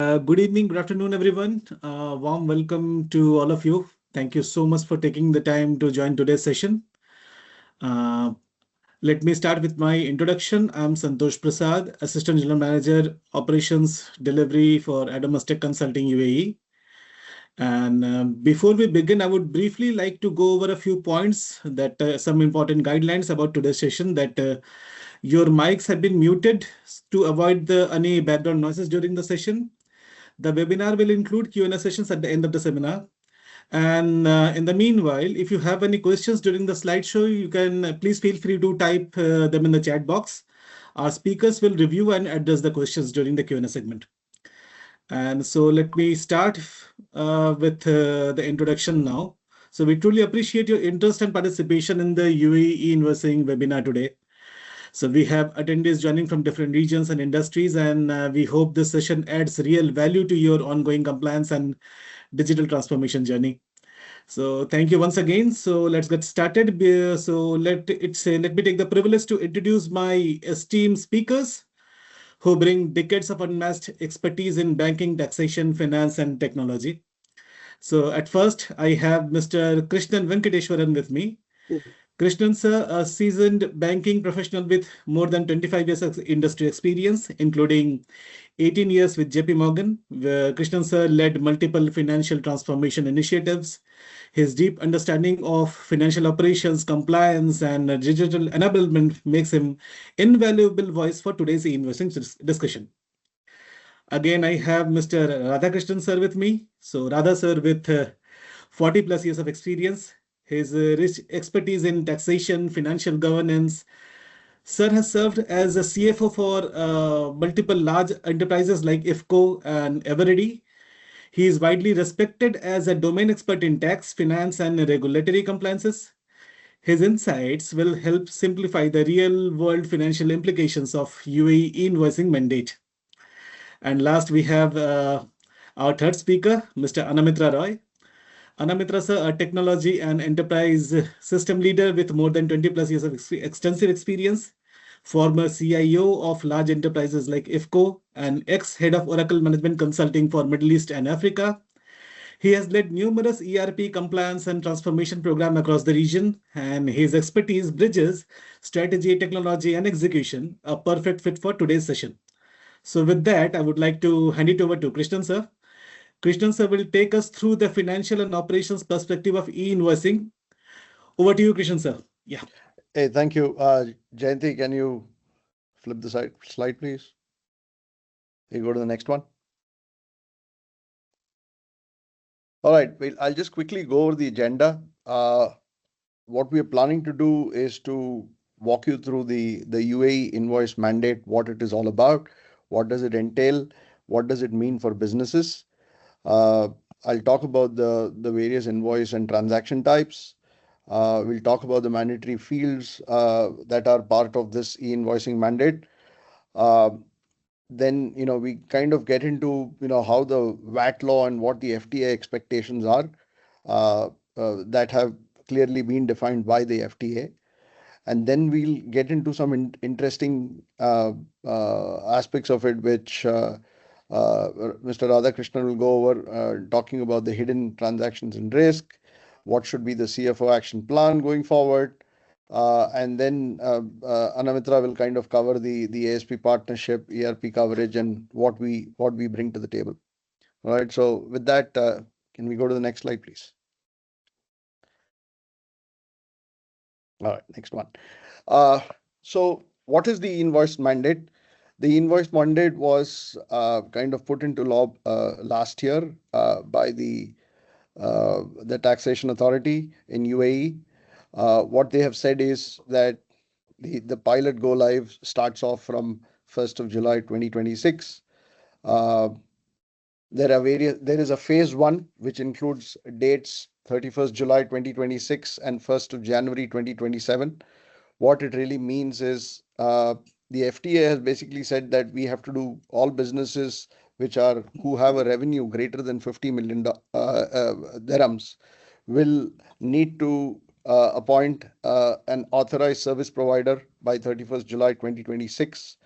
Good evening, good afternoon, everyone. Warm welcome to all of you. Thank you so much for taking the time to join today's session. Uh, Let me start with my introduction. I'm Santosh Prasad, Assistant General Manager, Operations Delivery for Adamas Tech Consulting UAE. And before we begin, I would briefly like to go over a few points that some important guidelines about today's session that your mics have been muted to avoid any background noises during the session. The webinar will include Q&A sessions at the end of the seminar. And in the meanwhile, if you have any questions during the slideshow, you can please feel free to type them in the chat box. Our speakers will review and address the questions during the Q&A segment. And so let me start with the introduction now. So we truly appreciate your interest and participation in the UAE E-Invoicing webinar today. So we have attendees joining from different regions and industries, and we hope this session adds real value to your ongoing compliance and digital transformation journey. So thank you once again. So let's get started. So let me take the privilege to introduce my esteemed speakers who bring decades of unmatched expertise in banking, taxation, finance, and technology. So at first, I have Mr. Krishnan Venkateshwaran with me. Krishnan sir, a seasoned banking professional with more than 25 years of industry experience, including 18 years with JP Morgan, where Krishnan sir led multiple financial transformation initiatives. His deep understanding of financial operations, compliance, and digital enablement makes him invaluable voice for today's e-invoicing discussion. Again, I have Mr. Radhakrishnan sir with me. So Radha sir with 40 plus years of experience. His rich expertise in taxation, financial governance. Sir has served as a CFO for multiple large enterprises like IFFCO and Eveready. He is widely respected as a domain expert in tax, finance, and regulatory compliances. His insights will help simplify the real world financial implications of UAE e-invoicing mandate. And last, we have our third speaker, Mr. Anamitra Roy. Anamitra sir, a technology and enterprise system leader with more than 20 plus years of extensive experience, former CIO of large enterprises like IFFCO and ex-head of Oracle Management Consulting for Middle East and Africa. He has led numerous ERP compliance and transformation programs across the region, and his expertise bridges strategy, technology, and execution, a perfect fit for today's session. So with that, I would like to hand it over to Krishnan sir. Krishnan sir will take us through the financial and operations perspective of e-invoicing. Over to you, Krishnan sir. Yeah. Hey, thank you. Jayanti, can you flip the slide, please? You go to the next one. All right, well, I'll just quickly go over the agenda. What we are planning to do is to walk you through the UAE invoice mandate, what it is all about, what does it entail, what does it mean for businesses. I'll talk about the various invoice and transaction types. We'll talk about the mandatory fields that are part of this e-invoicing mandate. Then, we kind of get into, how the VAT law and what the FTA expectations are that have clearly been defined by the FTA. And then we'll get into some interesting aspects of it, which Mr. Radhakrishnan will go over, talking about the hidden transactions and risk, what should be the CFO action plan going forward. And then Anamitra will kind of cover the ASP partnership, ERP coverage, and what we bring to the table. All right. So with that, can we go to the next slide, please? All right, next one. So what is the invoice mandate? The invoice mandate was kind of put into law last year by the taxation authority in UAE. What they have said is that the pilot go live starts off from 1st of July 2026. There is a phase 1 which includes dates 31st July 2026 and 1st of January 2027. What it really means is the FTA has basically said that we have to do all businesses who have a revenue greater than 50 million dirhams will need to appoint an authorized service provider by 31st July 2026,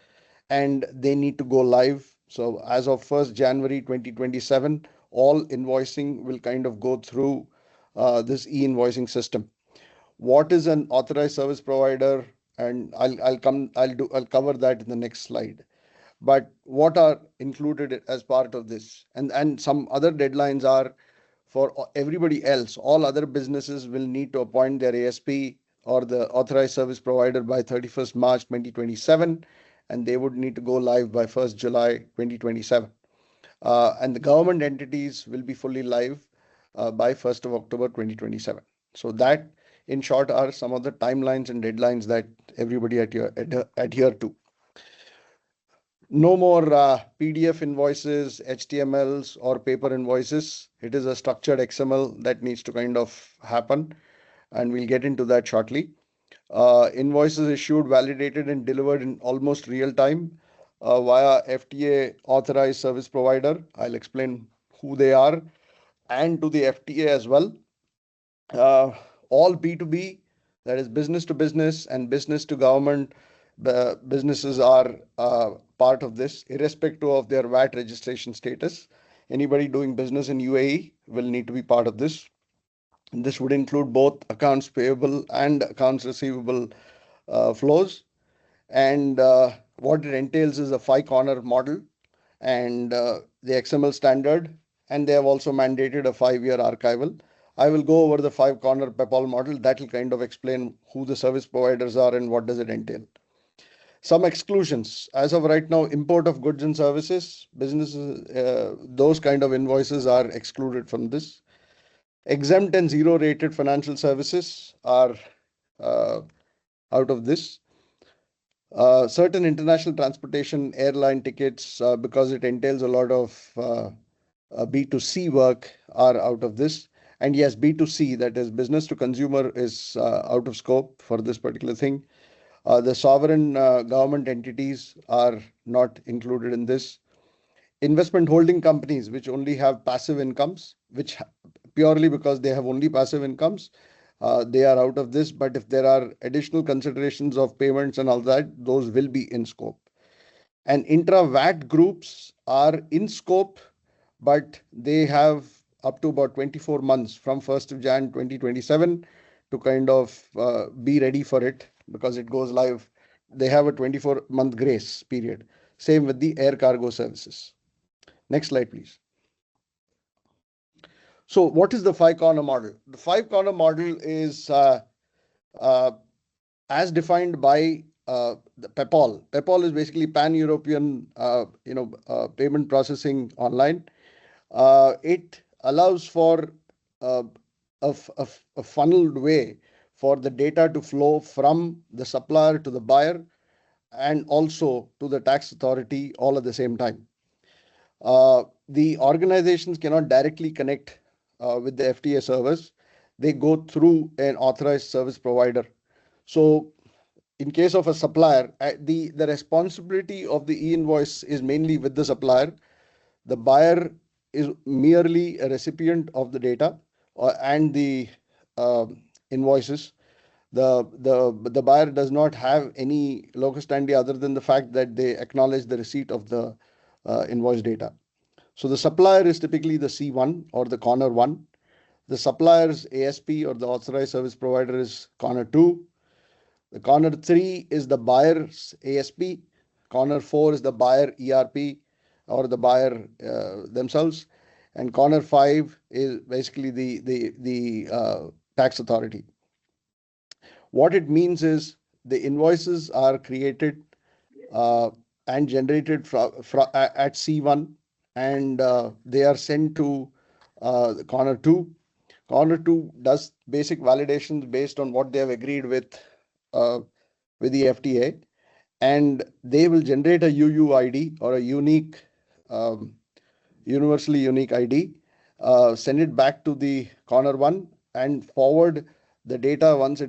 and they need to go live So as of 1st January 2027, all invoicing will kind of go through this e-invoicing system. What is an authorized service provider? And I'll cover that in the next slide. But what are included as part of this? And some other deadlines are for everybody else. All other businesses will need to appoint their ASP or the authorized service provider by 31st March 2027, and they would need to go live by 1st July 2027. And the government entities will be fully live by 1st of October 2027. So that, in short, are some of the timelines and deadlines that everybody adhere to. No more PDF invoices, HTMLs, or paper invoices. It is a structured XML that needs to kind of happen, and we'll get into that shortly. Invoices issued, validated, and delivered in almost real time via FTA authorized service provider. I'll explain who they are, and to the FTA as well. All B2B, that is business to business and business to government, businesses are part of this, irrespective of their VAT registration status. Anybody doing business in UAE will need to be part of this. This would include both accounts payable and accounts receivable flows. And what it entails is a five-corner model and the XML standard, and they have also mandated a 5-year archival. I will go over the five-corner PEPOL model. That will kind of explain who the service providers are and what does it entail. Some exclusions. As of right now, import of goods and services, businesses, those kind of invoices are excluded from this. Exempt and zero rated financial services are out of this. Certain international transportation, airline tickets, because it entails a lot of B2C work, are out of this. And yes, B2C, that is business to consumer, is out of scope for this particular thing. The sovereign government entities are not included in this. Investment holding companies, which only have passive incomes, which purely because they have only passive incomes, they are out of this. But if there are additional considerations of payments and all that, those will be in scope. And intra-VAT groups are in scope, but they have up to about 24 months from 1st of Jan 2027 to kind of be ready for it, because it goes live. They have a 24-month grace period. Same with the air cargo services. Next slide, please. So what is the five-corner model? The five-corner model is as defined by the PEPOL. PEPOL is basically pan-European, payment processing online. It allows for a funneled way for the data to flow from the supplier to the buyer and also to the tax authority all at the same time. The organizations cannot directly connect with the FTA servers. They go through an authorized service provider. So in case of a supplier, the responsibility of the e-invoice is mainly with the supplier. The buyer is merely a recipient of the data and the invoices. The buyer does not have any locus standi other than the fact that they acknowledge the receipt of the invoice data. So the supplier is typically the C1 or the corner 1. The supplier's ASP or the authorized service provider is corner 2. The corner 3 is the buyer's ASP. Corner 4 is the buyer ERP or the buyer themselves. And corner 5 is basically the tax authority. What it means is the invoices are created and generated at C1, and they are sent to corner 2. Corner 2 does basic validations based on what they have agreed with the FTA, and they will generate a UUID or a universally unique ID, send it back to the corner 1 and forward the data once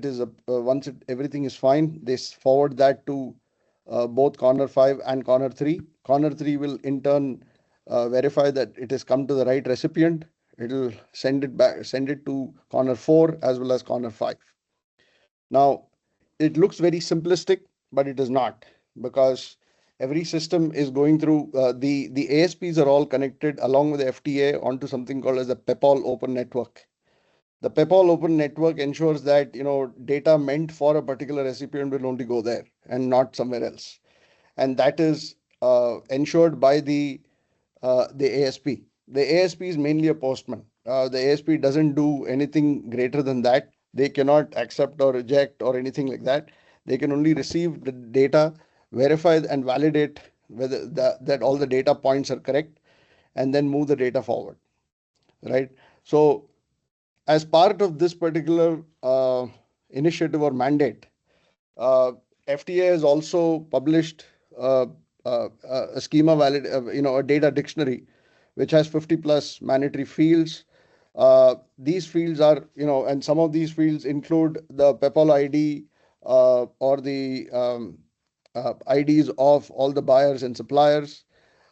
everything is fine. They forward that to both corner 5 and corner 3. Corner 3 will in turn verify that it has come to the right recipient. It will send it to corner 4 as well as corner 5. Now, it looks very simplistic, but it is not, because every system is going through the ASPs are all connected along with the FTA onto something called as the PEPOL open network. The PEPOL open network ensures that data meant for a particular recipient will only go there and not somewhere else, and that is ensured by the ASP. The ASP is mainly a postman. The ASP doesn't do anything greater than that. They cannot accept or reject or anything like that. They can only receive the data, verify and validate whether that all the data points are correct, and then move the data forward. Right. So, as part of this particular initiative or mandate, uh, FTA has also published uh, a schema valid, a data dictionary, which has 50 plus mandatory fields. These fields are, and some of these fields include the PEPOL ID or the IDs of all the buyers and suppliers.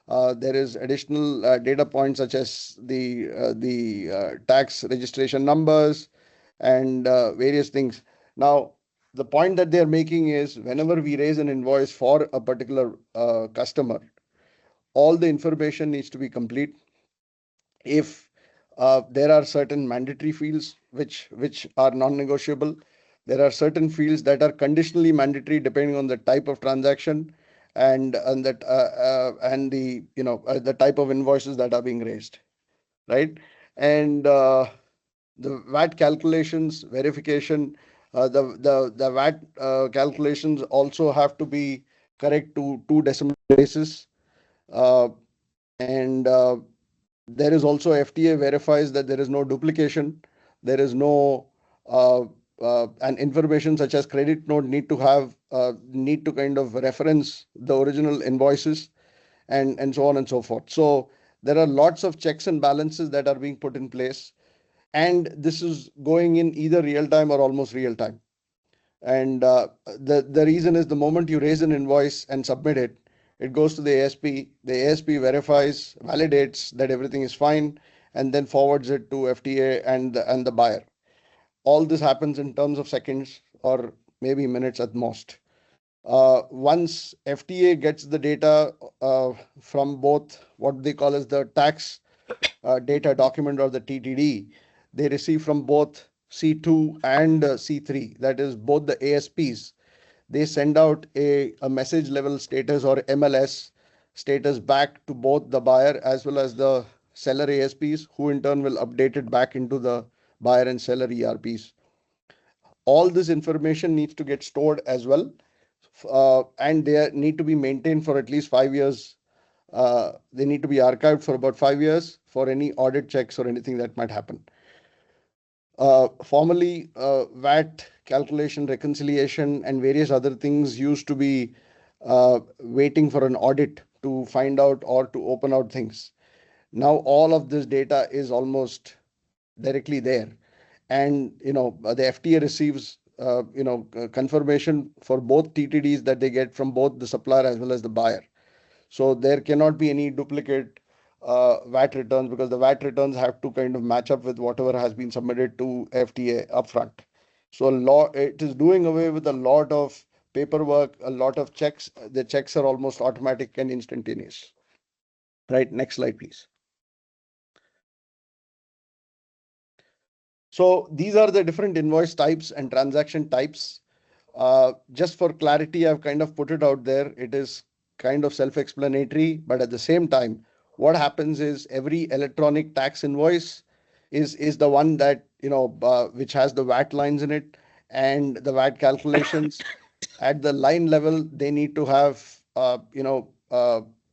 There is additional data points such as the tax registration numbers and various things. Now, the point that they're making is whenever we raise an invoice for a particular customer, all the information needs to be complete. If there are certain mandatory fields which are non-negotiable, there are certain fields that are conditionally mandatory depending on the type of transaction and that and the type of invoices that are being raised, right? And the VAT calculations verification, the VAT calculations also have to be correct to two decimal places, uh, and there is also FTA verifies that there is no duplication, there is no and information such as credit note need to kind of reference the original invoices and so on and so forth. So there are lots of checks and balances that are being put in place, and this is going in either real time or almost real time. And the reason is the moment you raise an invoice and submit it, it goes to the ASP. The ASP verifies, validates that everything is fine, and then forwards it to FTA and the buyer. All this happens in terms of seconds or maybe minutes at most. Once FTA gets the data from both what they call as the tax data document or the TTD, they receive from both C2 and C3, that is both the ASPs. They send out a message level status or MLS status back to both the buyer as well as the seller ASPs, who in turn will update it back into the buyer and seller ERPs. All this information needs to get stored as well, and they need to be maintained for at least 5 years. They need to be archived for about 5 years for any audit checks or anything that might happen. Formerly, VAT calculation, reconciliation, and various other things used to be waiting for an audit to find out or to open out things. Now, all of this data is almost directly there, and the FTA receives confirmation for both TTDs that they get from both the supplier as well as the buyer. So there cannot be any duplicate VAT returns, because the VAT returns have to kind of match up with whatever has been submitted to FTA upfront. So it is doing away with a lot of paperwork, a lot of checks. The checks are almost automatic and instantaneous. Right. Next slide, please. So these are the different invoice types and transaction types. Just for clarity, I've kind of put it out there. It is kind of self-explanatory, but at the same time, what happens is every electronic tax invoice is the one that which has the VAT lines in it and the VAT calculations. At the line level, they need to have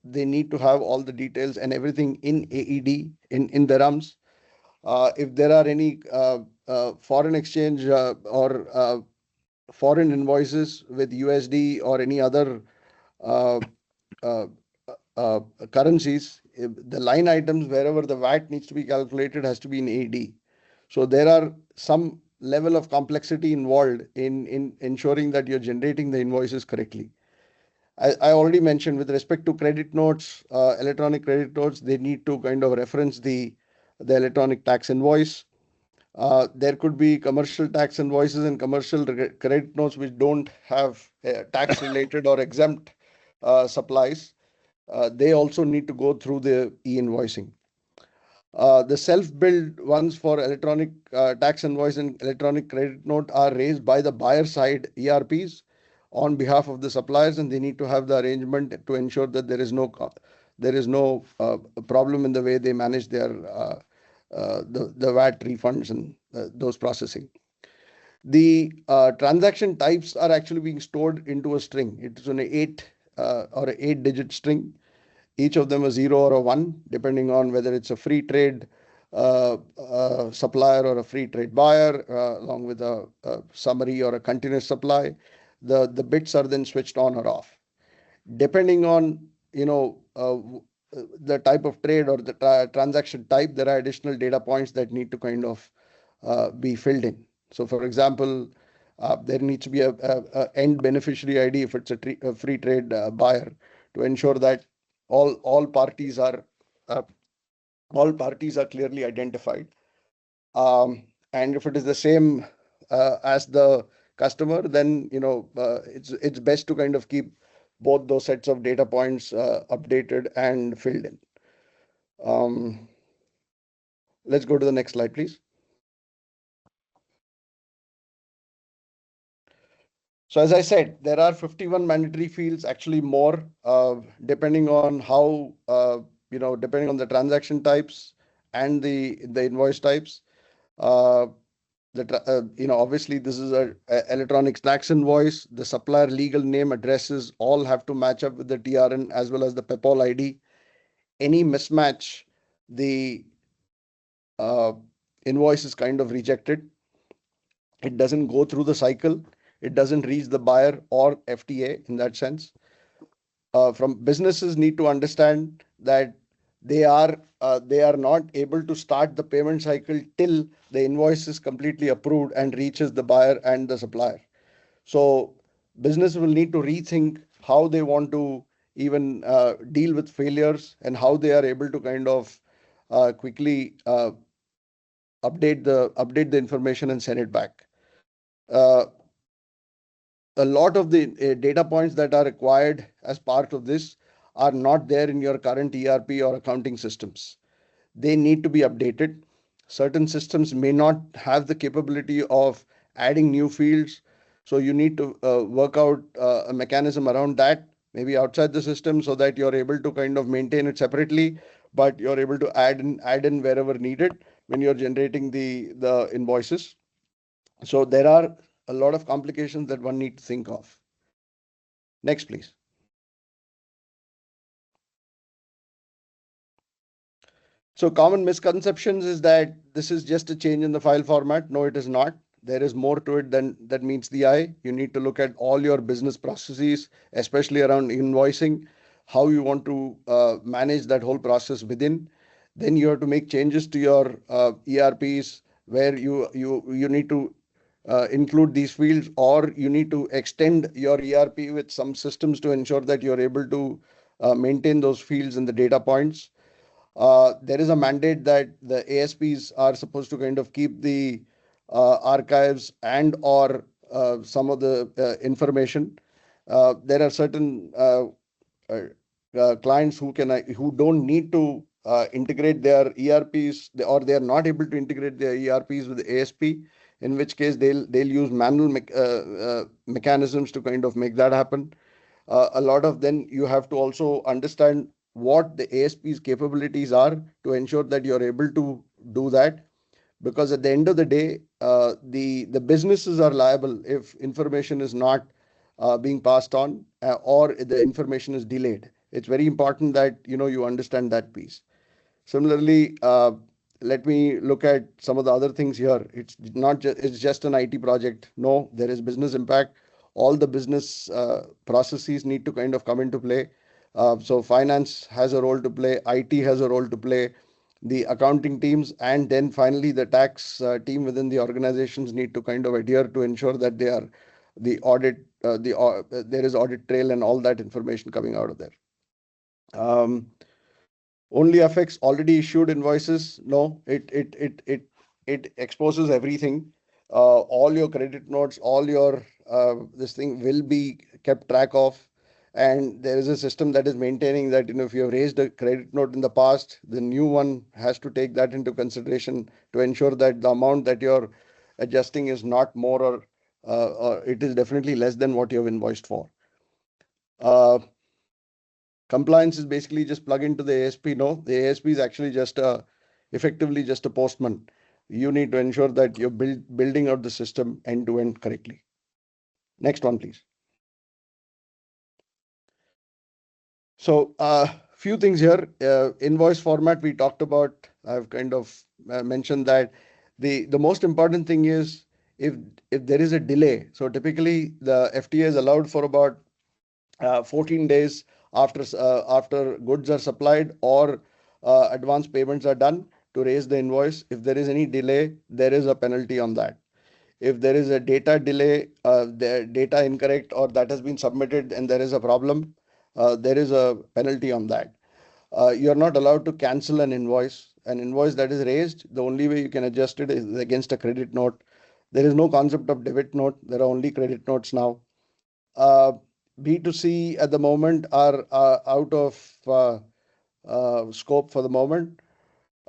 they need to have all the details and everything in AED in dirhams. If there are any foreign exchange or foreign invoices with USD or any other uh, uh, currencies, the line items wherever the VAT needs to be calculated has to be in AD. So there are some level of complexity involved in ensuring that you're generating the invoices correctly. I already mentioned with respect to credit notes, electronic credit notes, they need to kind of reference the electronic tax invoice. There could be commercial tax invoices and commercial credit notes which don't have tax related or exempt supplies, they also need to go through the e-invoicing. The self-billed ones for electronic tax invoice and electronic credit note are raised by the buyer side ERPs on behalf of the suppliers, and they need to have the arrangement to ensure that there is no problem in the way they manage their the VAT refunds and those processing. The transaction types are actually being stored into a string. It is an or an 8-digit string, each of them a 0 or a 1, depending on whether it's a free trade supplier or a free trade buyer, along with a summary or a continuous supply. The bits are then switched on or off. Depending on the type of trade or the transaction type, there are additional data points that need to kind of be filled in. So, for example, there needs to be a end beneficiary ID if it's a free trade buyer, to ensure that all parties are clearly identified. And if it is the same as the customer, then it's best to kind of keep both those sets of data points updated and filled in. Let's go to the next slide, please. So as I said, there are 51 mandatory fields, actually more, depending on how, depending on the transaction types and the invoice types. Obviously this is a electronic tax invoice. The supplier legal name, addresses all have to match up with the TRN as well as the PEPOL ID. Any mismatch, the invoice is kind of rejected. It doesn't go through the cycle. It doesn't reach the buyer or FTA in that sense. From businesses need to understand that they are not able to start the payment cycle till the invoice is completely approved and reaches the buyer and the supplier. So business will need to rethink how they want to even deal with failures, and how they are able to kind of quickly update the information and send it back. A lot of the data points that are required as part of this are not there in your current ERP or accounting systems. They need to be updated. Certain systems may not have the capability of adding new fields, so you need to work out a mechanism around that, maybe outside the system, so that you're able to kind of maintain it separately, but you're able to add in wherever needed when you're generating the invoices. So there are a lot of complications that one needs to think of. Next, please. So common misconceptions is that this is just a change in the file format. No, it is not. There is more to it than that meets the eye. You need to look at all your business processes, especially around invoicing, how you want to manage that whole process within. Then you have to make changes to your ERPs, where you need to include these fields, or you need to extend your ERP with some systems to ensure that you're able to maintain those fields and the data points. There is a mandate that the ASPs are supposed to kind of keep the archives and or some of the information. There are certain clients who don't need to integrate their ERPs, or they are not able to integrate their ERPs with the ASP, in which case they'll use manual mechanisms to kind of make that happen. A lot of then you have to also understand what the ASP's capabilities are to ensure that you're able to do that, because at the end of the day, the businesses are liable if information is not being passed on, or the information is delayed. It's very important that you understand that piece. Similarly, let me look at some of the other things here. It's not just it's just an IT project. No, there is business impact. All the business processes need to kind of come into play. So finance has a role to play, IT has a role to play, the accounting teams, and then finally the tax team within the organizations need to kind of adhere to ensure that they are the audit, there is audit trail and all that information coming out of there. Only affects already issued invoices. No, it exposes everything. All your credit notes, all your this thing will be kept track of. and there is a system that is maintaining that, if you have raised a credit note in the past, the new one has to take that into consideration to ensure that the amount that you're adjusting is not more, or it is definitely less than what you have invoiced for. Compliance is basically just plug into the ASP. No, the ASP is actually effectively just a postman. You need to ensure that you're building out the system end to end correctly. Next one, please. So, few things here. Invoice format we talked about. I've kind of mentioned that the most important thing is if there is a delay. So typically the FTA is allowed for about 14 days after goods are supplied or advance payments are done to raise the invoice. If there is any delay, there is a penalty on that. If there is a data delay, the data incorrect or that has been submitted and there is a problem, there is a penalty on that. You're not allowed to cancel an invoice. An invoice that is raised, the only way you can adjust it is against a credit note. There is no concept of debit note. There are only credit notes now. B2C at the moment are out of scope for the moment.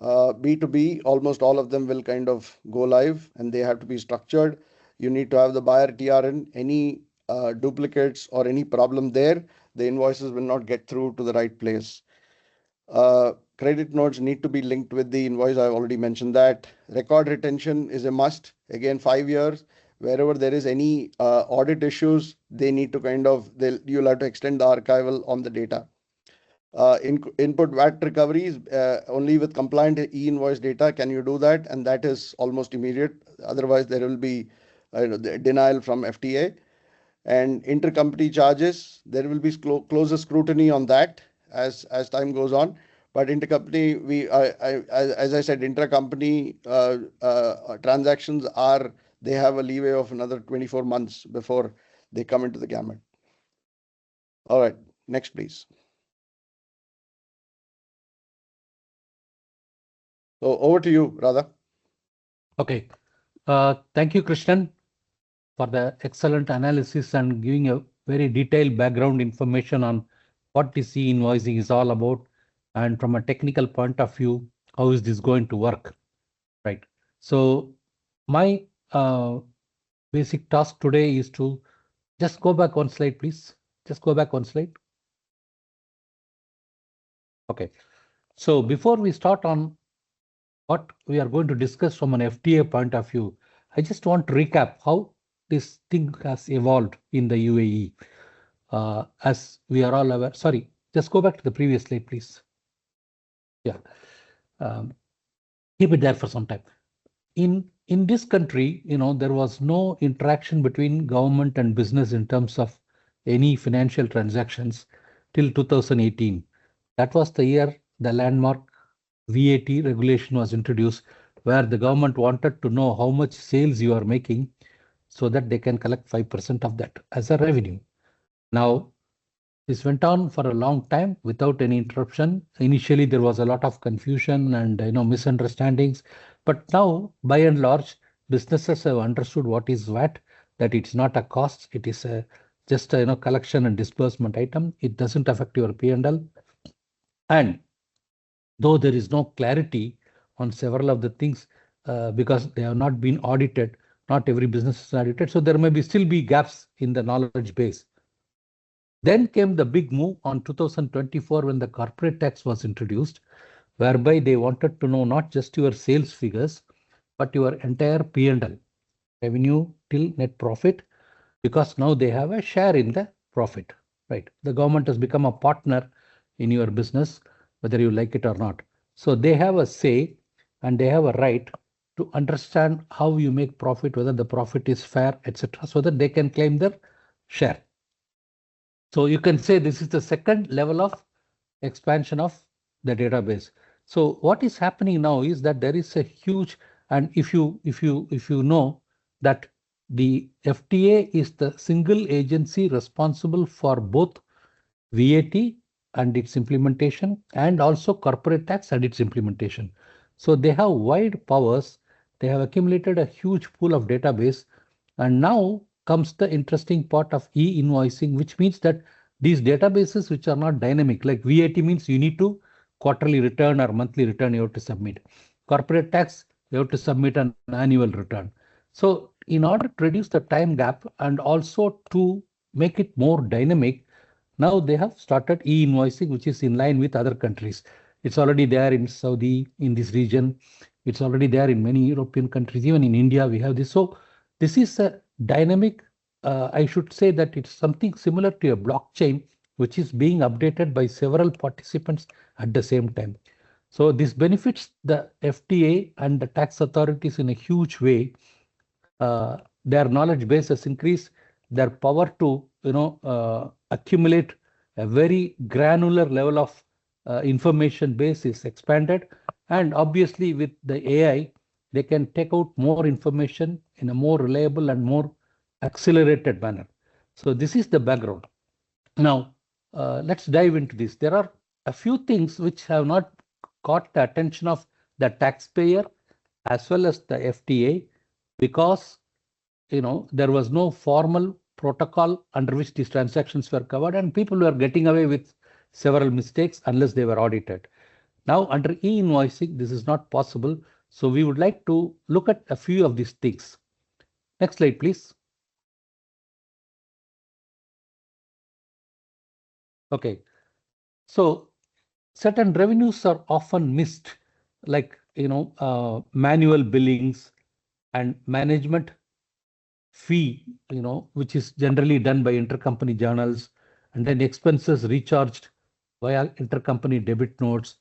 B2B, almost all of them will kind of go live and they have to be structured. You need to have the buyer TRN. Any duplicates or any problem there, the invoices will not get through to the right place. Credit notes need to be linked with the invoice. I've already mentioned that. Record retention is a must. Again, 5 years. Wherever there is any audit issues, they need to you'll have to extend the archival on the data. Input VAT recoveries, only with compliant e-invoice data can you do that, and that is almost immediate. Otherwise, there will be the denial from FTA. And intercompany charges, there will be closer scrutiny on that as time goes on. But intercompany, as I said, intercompany transactions they have a leeway of another 24 months before they come into the gamut. All right, next, please. So over to you, Radha. Okay. Thank you, Krishnan, for the excellent analysis and giving a very detailed background information on what this e-invoicing is all about, and from a technical point of view, how is this going to work, right? So my basic task today is to just go back one slide, please. Just go back one slide. Okay. So before we start on what we are going to discuss from an FTA point of view, I just want to recap how this thing has evolved in the UAE. As we are all aware, sorry, just go back to the previous slide, please. Yeah, keep it there for some time. In this country, there was no interaction between government and business in terms of any financial transactions till 2018. That was the year the landmark VAT regulation was introduced, where the government wanted to know how much sales you are making so that they can collect 5% of that as a revenue. Now, this went on for a long time without any interruption. Initially, there was a lot of confusion and misunderstandings, but now, by and large, businesses have understood what is VAT, that it's not a cost, it is just a collection and disbursement item. It doesn't affect your P&L. And though there is no clarity on several of the things because they have not been audited, not every business is audited, so there may still be gaps in the knowledge base. Then came the big move on 2024 when the corporate tax was introduced, whereby they wanted to know not just your sales figures, but your entire P&L, revenue till net profit, because now they have a share in the profit, right? The government has become a partner in your business, whether you like it or not. So they have a say and they have a right to understand how you make profit, whether the profit is fair, etc., so that they can claim their share. So you can say this is the second level of expansion of the database. So what is happening now is that there is a huge, and if you know that the FTA is the single agency responsible for both VAT and its implementation and also corporate tax and its implementation. So they have wide powers. They have accumulated a huge pool of database, and now comes the interesting part of e-invoicing, which means that These databases which are not dynamic, like VAT means you need to quarterly return or monthly return you have to submit. Corporate tax, you have to submit an annual return. So in order to reduce the time gap and also to make it more dynamic, now they have started e-invoicing, which is in line with other countries. It's already there in Saudi, in this region. It's already there in many European countries. Even in India, we have this. So this is a dynamic, I should say that it's something similar to a blockchain, which is being updated by several participants at the same time. So this benefits the FTA and the tax authorities in a huge way. Their knowledge base has increased, their power to accumulate a very granular level of information base is expanded, and obviously with the AI they can take out more information in a more reliable and more accelerated manner. So this is the background. Now let's dive into this. There are a few things which have not caught the attention of the taxpayer as well as the FTA, because there was no formal protocol under which these transactions were covered, and people were getting away with several mistakes unless they were audited. Now, under e-invoicing, this is not possible. So we would like to look at a few of these things. Next slide, please. Okay. So certain revenues are often missed, like manual billings and management fee, which is generally done by intercompany journals, and then expenses recharged via intercompany debit notes,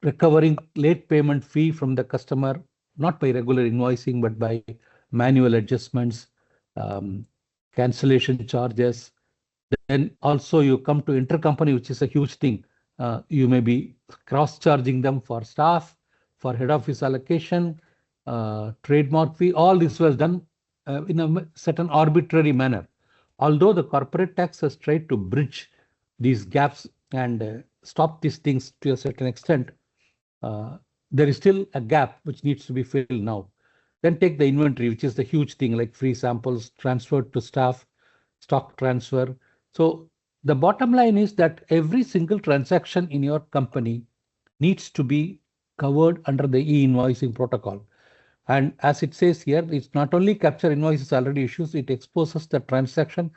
recovering late payment fee from the customer, not by regular invoicing, but by manual adjustments, um, cancellation charges. Then also you come to intercompany, which is a huge thing. You may be cross-charging them for staff, for head office allocation, trademark fee. All this was done in a certain arbitrary manner. Although the corporate tax has tried to bridge these gaps and stop these things to a certain extent, there is still a gap which needs to be filled now. Then take the inventory, which is the huge thing, like free samples transferred to staff, stock transfer. So the bottom line is that every single transaction in your company needs to be covered under the e-invoicing protocol. And as it says here, it's not only capture invoices already issues, it exposes the transaction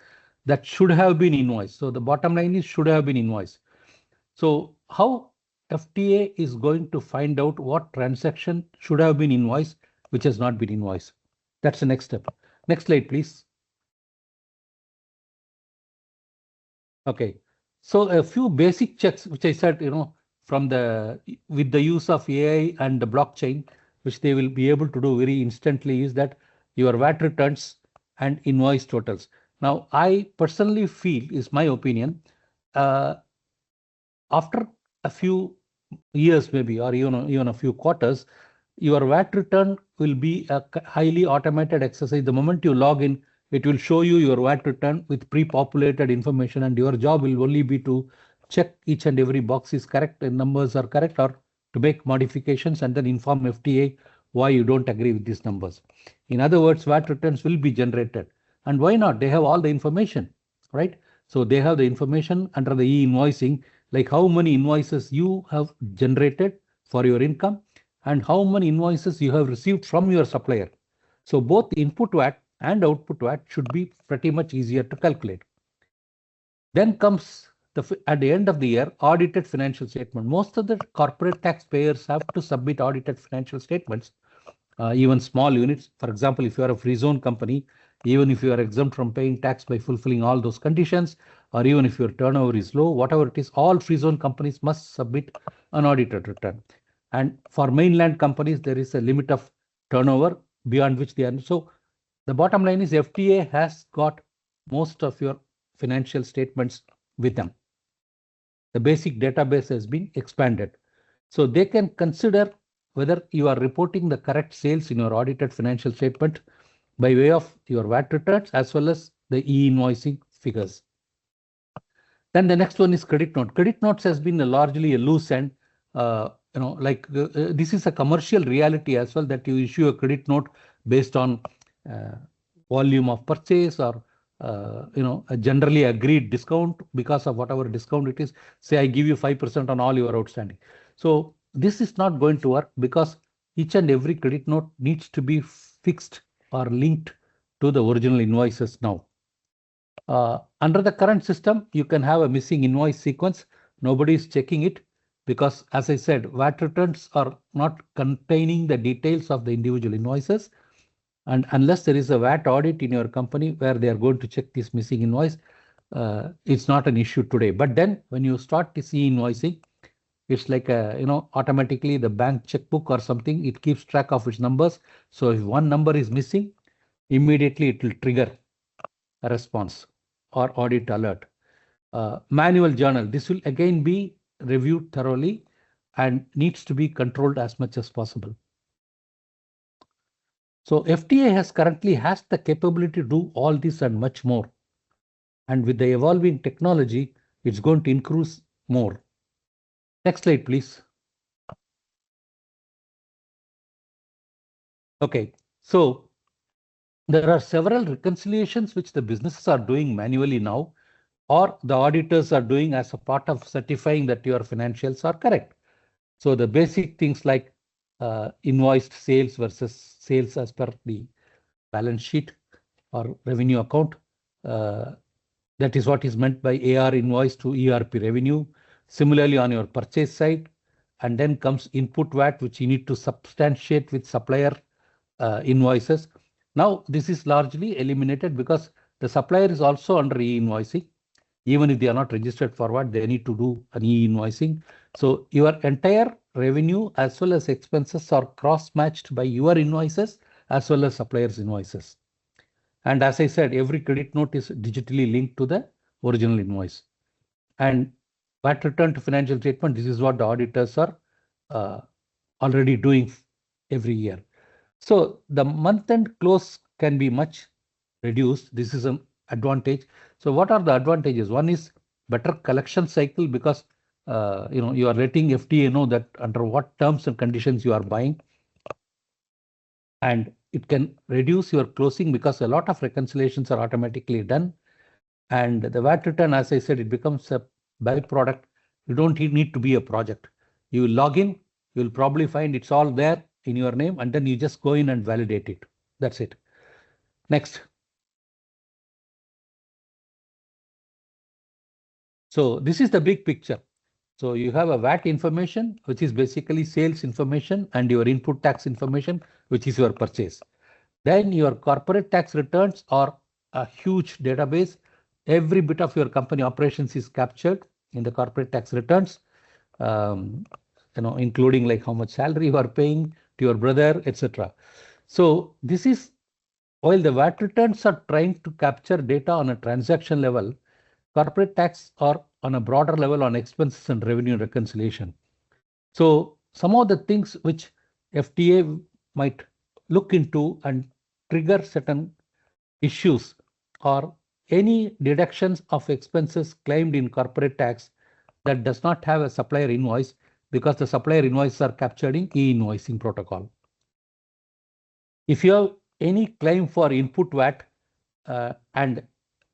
that should have been invoiced. So the bottom line is should have been invoiced. So how FTA is going to find out what transaction should have been invoiced, which has not been invoiced? That's the next step. Next slide, please. Okay. So a few basic checks, which I said, from with the use of AI and the blockchain, which they will be able to do very instantly, is that your VAT returns and invoice totals. Now, I personally feel, is my opinion, after a few years maybe, or even a few quarters, your VAT return will be a highly automated exercise. The moment you log in, it will show you your VAT return with pre-populated information, and your job will only be to check each and every box is correct and numbers are correct, or to make modifications and then inform FTA why you don't agree with these numbers. In other words, VAT returns will be generated. And why not? They have all the information, right? So they have the information under the e-invoicing, like how many invoices you have generated for your income and how many invoices you have received from your supplier. So both input VAT and output VAT should be pretty much easier to calculate. Then comes at the end of the year, audited financial statement. Most of the corporate taxpayers have to submit audited financial statements, even small units. For example, if you are a free zone company, even if you are exempt from paying tax by fulfilling all those conditions, or even if your turnover is low, whatever it is, all free zone companies must submit an audited return. And for mainland companies, there is a limit of turnover beyond which they are. So the bottom line is FTA has got most of your financial statements with them. The basic database has been expanded. So they can consider whether you are reporting the correct sales in your audited financial statement by way of your VAT returns as well as the e-invoicing figures. Then the next one is credit note. Credit notes has been largely a loose end. This is a commercial reality as well, that you issue a credit note based on volume of purchase or a generally agreed discount because of whatever discount it is. Say I give you 5% on all your outstanding. So this is not going to work because each and every credit note needs to be fixed or linked to the original invoices now. Under the current system, you can have a missing invoice sequence. Nobody is checking it because, as I said, VAT returns are not containing the details of the individual invoices. And unless there is a VAT audit in your company where they are going to check this missing invoice, it's not an issue today. But then when you start to see invoicing, it's like automatically the bank checkbook or something, it keeps track of its numbers. So if one number is missing, immediately it will trigger a response or audit alert. Manual journal, this will again be reviewed thoroughly and needs to be controlled as much as possible. So FTA currently has the capability to do all this and much more. And with the evolving technology, it's going to increase more. Next slide, please. Okay, so there are several reconciliations which the businesses are doing manually now, or the auditors are doing as a part of certifying that your financials are correct. So the basic things like invoiced sales versus sales as per the balance sheet or revenue account. That is what is meant by AR invoice to ERP revenue. Similarly, on your purchase side, and then comes input VAT, which you need to substantiate with supplier invoices. Now, this is largely eliminated because the supplier is also under e-invoicing. Even if they are not registered for VAT, they need to do an e-invoicing. So your entire revenue as well as expenses are cross-matched by your invoices as well as suppliers' invoices. And as I said, every credit note is digitally linked to the original invoice. And VAT return to financial statement, this is what the auditors are already doing every year. So the month-end close can be much reduced. This is an advantage. So what are the advantages? One is better collection cycle because you are letting FTA know that under what terms and conditions you are buying. And it can reduce your closing because a lot of reconciliations are automatically done. And the VAT return, as I said, it becomes a byproduct. You don't need to be a project. You log in, you'll probably find it's all there in your name, and then you just go in and validate it. That's it. Next. So this is the big picture. So you have a VAT information, which is basically sales information, and your input tax information, which is your purchase. Then your corporate tax returns are a huge database. Every bit of your company operations is captured in the corporate tax returns, including like how much salary you are paying to your brother, etc. So this is, while the VAT returns are trying to capture data on a transaction level, corporate tax are on a broader level on expenses and revenue reconciliation. So some of the things which FTA might look into and trigger certain issues are any deductions of expenses claimed in corporate tax that does not have a supplier invoice because the supplier invoices are captured in e-invoicing protocol. If you have any claim for input VAT and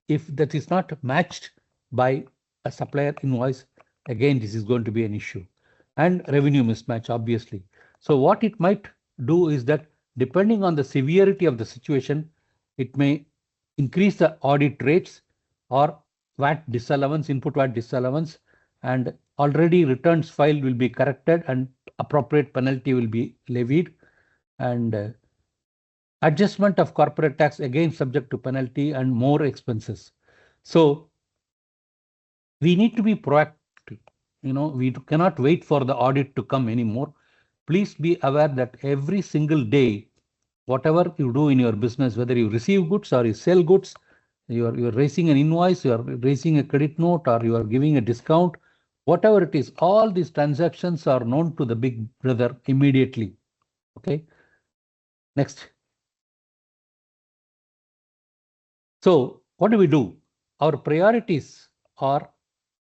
if that is not matched by a supplier invoice, again, this is going to be an issue. And revenue mismatch, obviously. So what it might do is that depending on the severity of the situation, it may increase the audit rates or VAT disallowance, input VAT disallowance, and already returns filed will be corrected and appropriate penalty will be levied. And adjustment of corporate tax, again subject to penalty and more expenses. So we need to be proactive. We cannot wait for the audit to come anymore. Please be aware that every single day, whatever you do in your business, whether you receive goods or you sell goods, you're raising an invoice, you're raising a credit note, or you are giving a discount, whatever it is, all these transactions are known to the big brother immediately. Okay. Next. So what do? Our priorities are,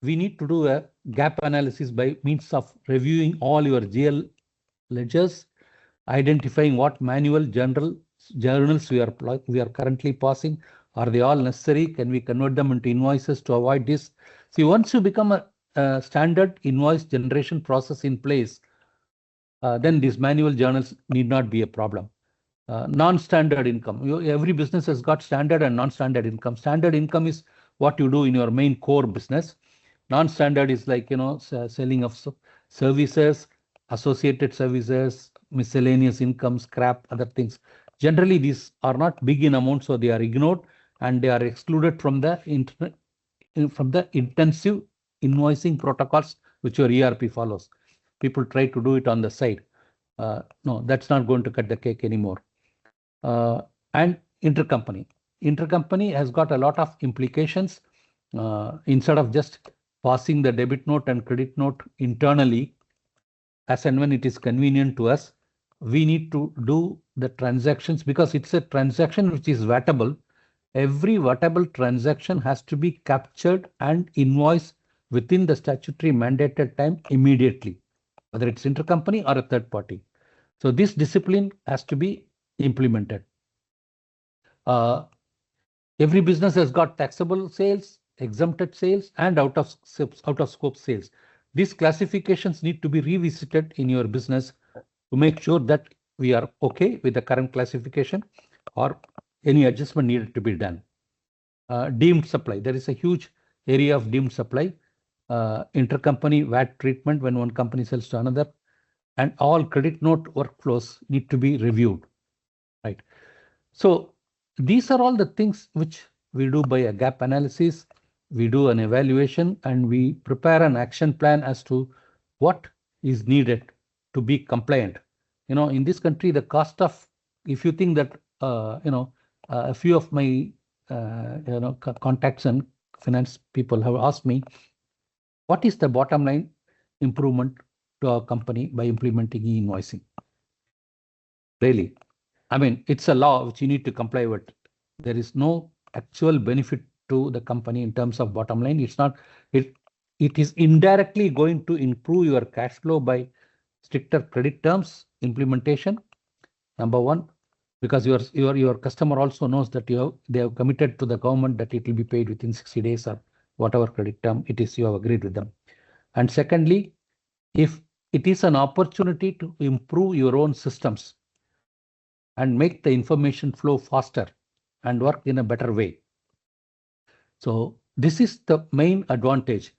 we need to do a gap analysis by means of reviewing all your GL ledgers, identifying what manual journals we are currently passing Are they all necessary? Can we convert them into invoices to avoid this? See, once you become a standard invoice generation process in place, then these manual journals need not be a problem. Non-standard income. Every business has got standard and non-standard income. Standard income is what you do in your main core business. Non-standard is like, selling of services, associated services, miscellaneous income, scrap, other things. Generally, these are not big in amount, so they are ignored and they are excluded from the intensive invoicing protocols which your ERP follows. People try to do it on the side. No, that's not going to cut the cake anymore. And intercompany. Intercompany has got a lot of implications. Instead of just passing the debit note and credit note internally, as and when it is convenient to us, we need to do the transactions because it's a transaction which is vatable. Every vatable transaction has to be captured and invoiced within the statutory mandated time immediately, whether it's intercompany or a third party. So this discipline has to be implemented. Every business has got taxable sales, exempted sales, and out of scope sales. These classifications need to be revisited in your business to make sure that we are okay with the current classification or any adjustment needed to be done. Deemed supply. There is a huge area of deemed supply. Intercompany VAT treatment when one company sells to another, and all credit note workflows need to be reviewed. Right. So these are all the things which we do by a gap analysis. We do an evaluation and we prepare an action plan as to what is needed to be compliant. In this country, the cost of, if you think that, a few of my, contacts and finance people have asked me, what is the bottom line improvement to our company by implementing e-invoicing? Really, I mean, it's a law which you need to comply with. There is no actual benefit to the company in terms of bottom line. It's not, it is indirectly going to improve your cash flow by stricter credit terms implementation. Number one, because your customer also knows that they have committed to the government that it will be paid within 60 days or whatever credit term it is you have agreed with them. And secondly, if it is an opportunity to improve your own systems and make the information flow faster and work in a better way. So this is the main advantage.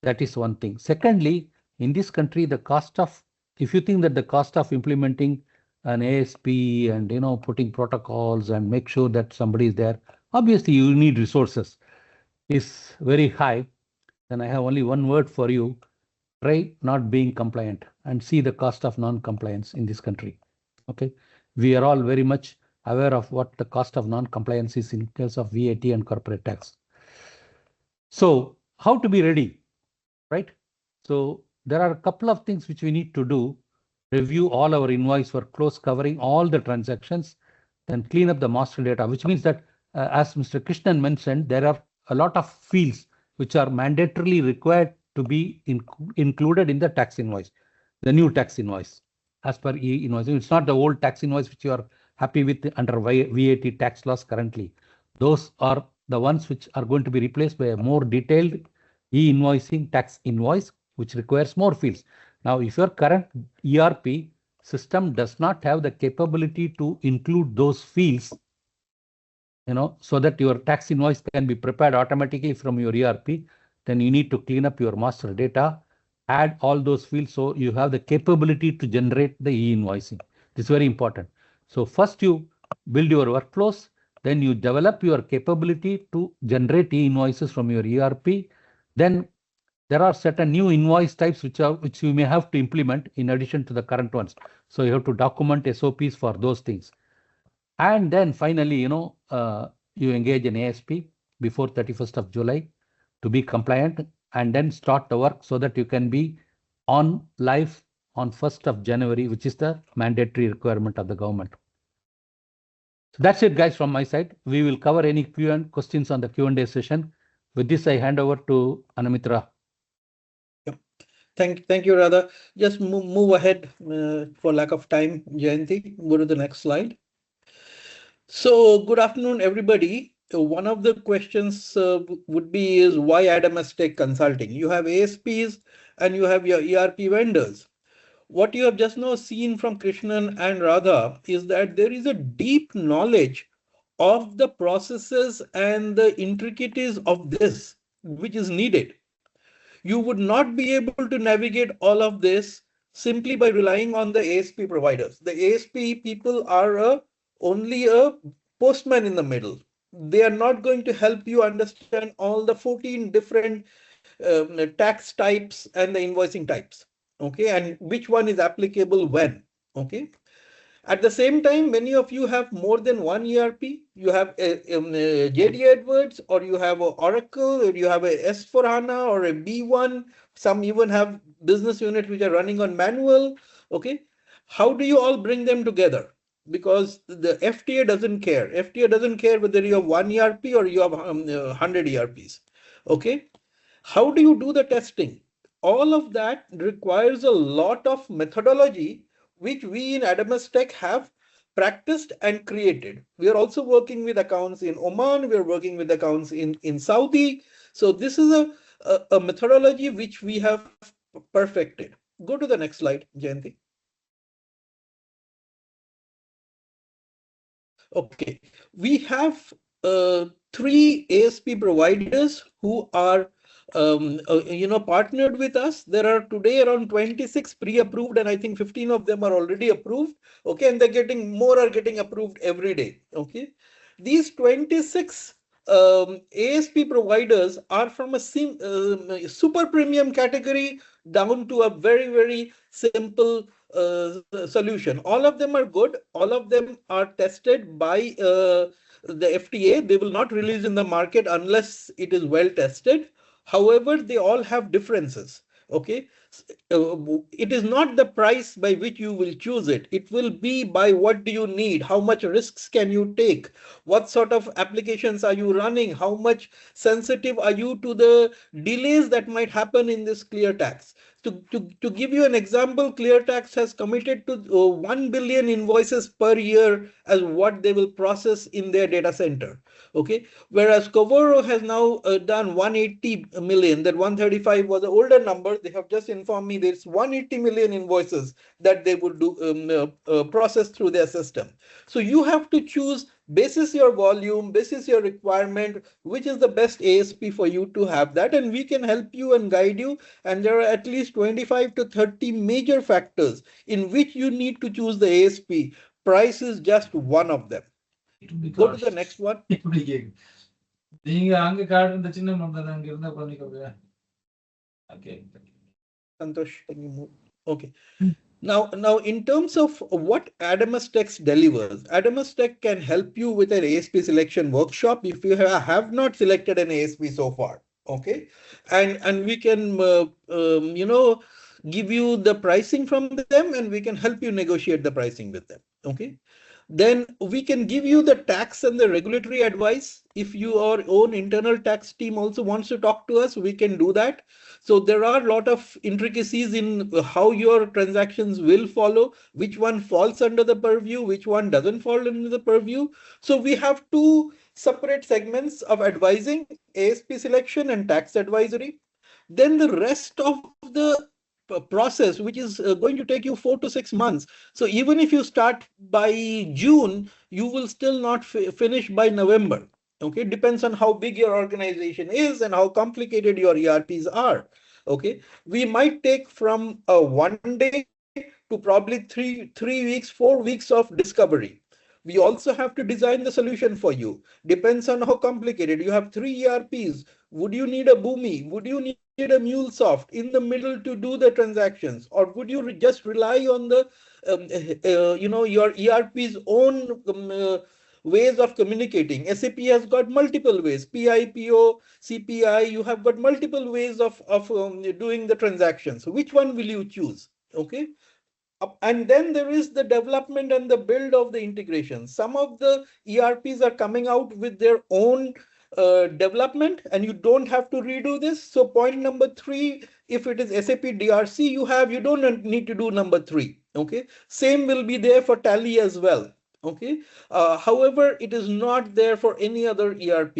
That is one thing. Secondly, in this country, the cost of, if you think that the cost of implementing an ASP and putting protocols and make sure that somebody is there, obviously you need resources, is very high. Then I have only one word for you. Try not being compliant and see the cost of non-compliance in this country. Okay, we are all very much aware of what the cost of non-compliance is in case of VAT and corporate tax. So how to be ready, right? So there are a couple of things which we need to do. Review all our invoice workflows covering all the transactions, then clean up the master data, which means that as Mr. Krishnan mentioned, there are a lot of fields which are mandatorily required to be included in the tax invoice, the new tax invoice as per e-invoicing. It's not the old tax invoice which you are happy with under VAT tax laws currently. Those are the ones which are going to be replaced by a more detailed e-invoicing tax invoice, which requires more fields. Now, if your current ERP system does not have the capability to include those fields, so that your tax invoice can be prepared automatically from your ERP, then you need to clean up your master data, add all those fields so you have the capability to generate the e-invoicing. This is very important. So first you build your workflows, then you develop your capability to generate e-invoices from your ERP. Then there are certain new invoice types which you may have to implement in addition to the current ones. So you have to document SOPs for those things. And then finally, you engage in ASP before 31st of July to be compliant, and then start the work so that you can be on live on 1st of January, which is the mandatory requirement of the government. So that's it, guys, from my side. We will cover any questions on the Q&A session. With this, I hand over to Anamitra. Yep. Thank you, Radha. Just move ahead for lack of time, Jayanti. Go to the next slide. So good afternoon, everybody. one of the questions would be is why Adamas Tech Consulting? You have ASPs and you have your ERP vendors. What you have just now seen from Krishnan and Radha is that there is a deep knowledge of the processes and the intricacies of this, which is needed. You would not be able to navigate all of this simply by relying on the ASP providers. The ASP people are only a postman in the middle. They are not going to help you understand all the 14 different tax types and the invoicing types. Okay, and which one is applicable when. Okay. At the same time, many of you have more than one ERP. You have a JD Edwards, or you have a Oracle, or you have a S4HANA or a B1. Some even have business units which are running on manual. Okay. How do you all bring them together? Because the FTA doesn't care. FTA doesn't care whether you have one ERP or you have 100 ERPs. Okay. How do you do the testing? All of that requires a lot of methodology, which we in Adamas Tech have practiced and created. We are also working with accounts in Oman. We are working with accounts in Saudi. So this is a methodology which we have perfected. Go to the next slide, Jayanti. Okay, we have three ASP providers who are partnered with us. There are today around 26 pre-approved, and I think 15 of them are already approved. Okay, and they're getting more are getting approved every day. Okay, these 26 ASP providers are from a super premium category down to a very, very simple solution. All of them are good. All of them are tested by the FTA. They will not release in the market unless it is well tested. However, they all have differences. Okay, it is not the price by which you will choose it. It will be by what do you need, how much risks can you take, what sort of applications are you running, how much sensitive are you to the delays that might happen in this clear tax. To give you an example, ClearTax has committed to 1 billion invoices per year as what they will process in their data center. Okay, whereas Covoro has now done 180 million. That 135 was an older number. They have just informed me there's 180 million invoices that they would do process through their system. So you have to choose basis your volume, basis your requirement, which is the best ASP for you to have that, and we can help you and guide you. And there are at least 25 to 30 major factors in which you need to choose the ASP. Price is just one of them. Go to the next one. Okay. Santosh, can you move? Okay. Now, in terms of what Adamas Tech delivers, Adamas Tech can help you with an ASP selection workshop if you have not selected an ASP so far. Okay, and we can give you the pricing from them, and we can help you negotiate the pricing with them. Okay. Then we can give you the tax and the regulatory advice. If your own internal tax team also wants to talk to us, we can do that. So there are a lot of intricacies in how your transactions will follow, which one falls under the purview, which one doesn't fall under the purview. So we have two separate segments of advising, ASP selection and tax advisory. Then the rest of the process, which is going to take you 4 to 6 months. So even if you start by June, you will still not finish by November. Okay, depends on how big your organization is and how complicated your ERPs are. Okay, we might take from a 1 day to probably 3 weeks, 4 weeks of discovery. We also have to design the solution for you. Depends on how complicated. You have 3 ERPs. Would you need a Boomi? Would you need a MuleSoft in the middle to do the transactions? Or would you just rely on the, your ERP's own ways of communicating? SAP has got multiple ways. PIPO, CPI, you have got multiple ways of doing the transactions. So which one will you choose? Okay. And then there is the development and the build of the integration. Some of the ERPs are coming out with their own development, and you don't have to redo this. So point number 3, if it is SAP DRC you don't need to do number 3. Okay. Same will be there for Tally as well. Okay. However, it is not there for any other ERP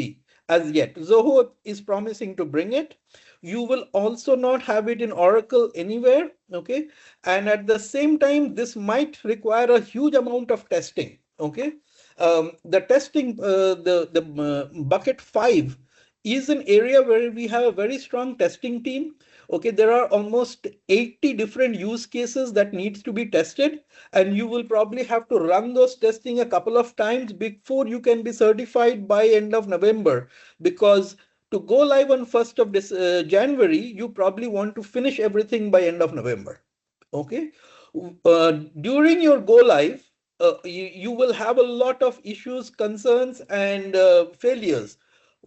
as yet. Zoho is promising to bring it. You will also not have it in Oracle anywhere. Okay. And at the same time, this might require a huge amount of testing. Okay. The testing, the bucket 5 is an area where we have a very strong testing team. Okay, there are almost 80 different use cases that needs to be tested, and you will probably have to run those testing a couple of times before you can be certified by end of November, because to go live on 1st of January, you probably want to finish everything by end of November. Okay. During your go live, you will have a lot of issues, concerns, and failures.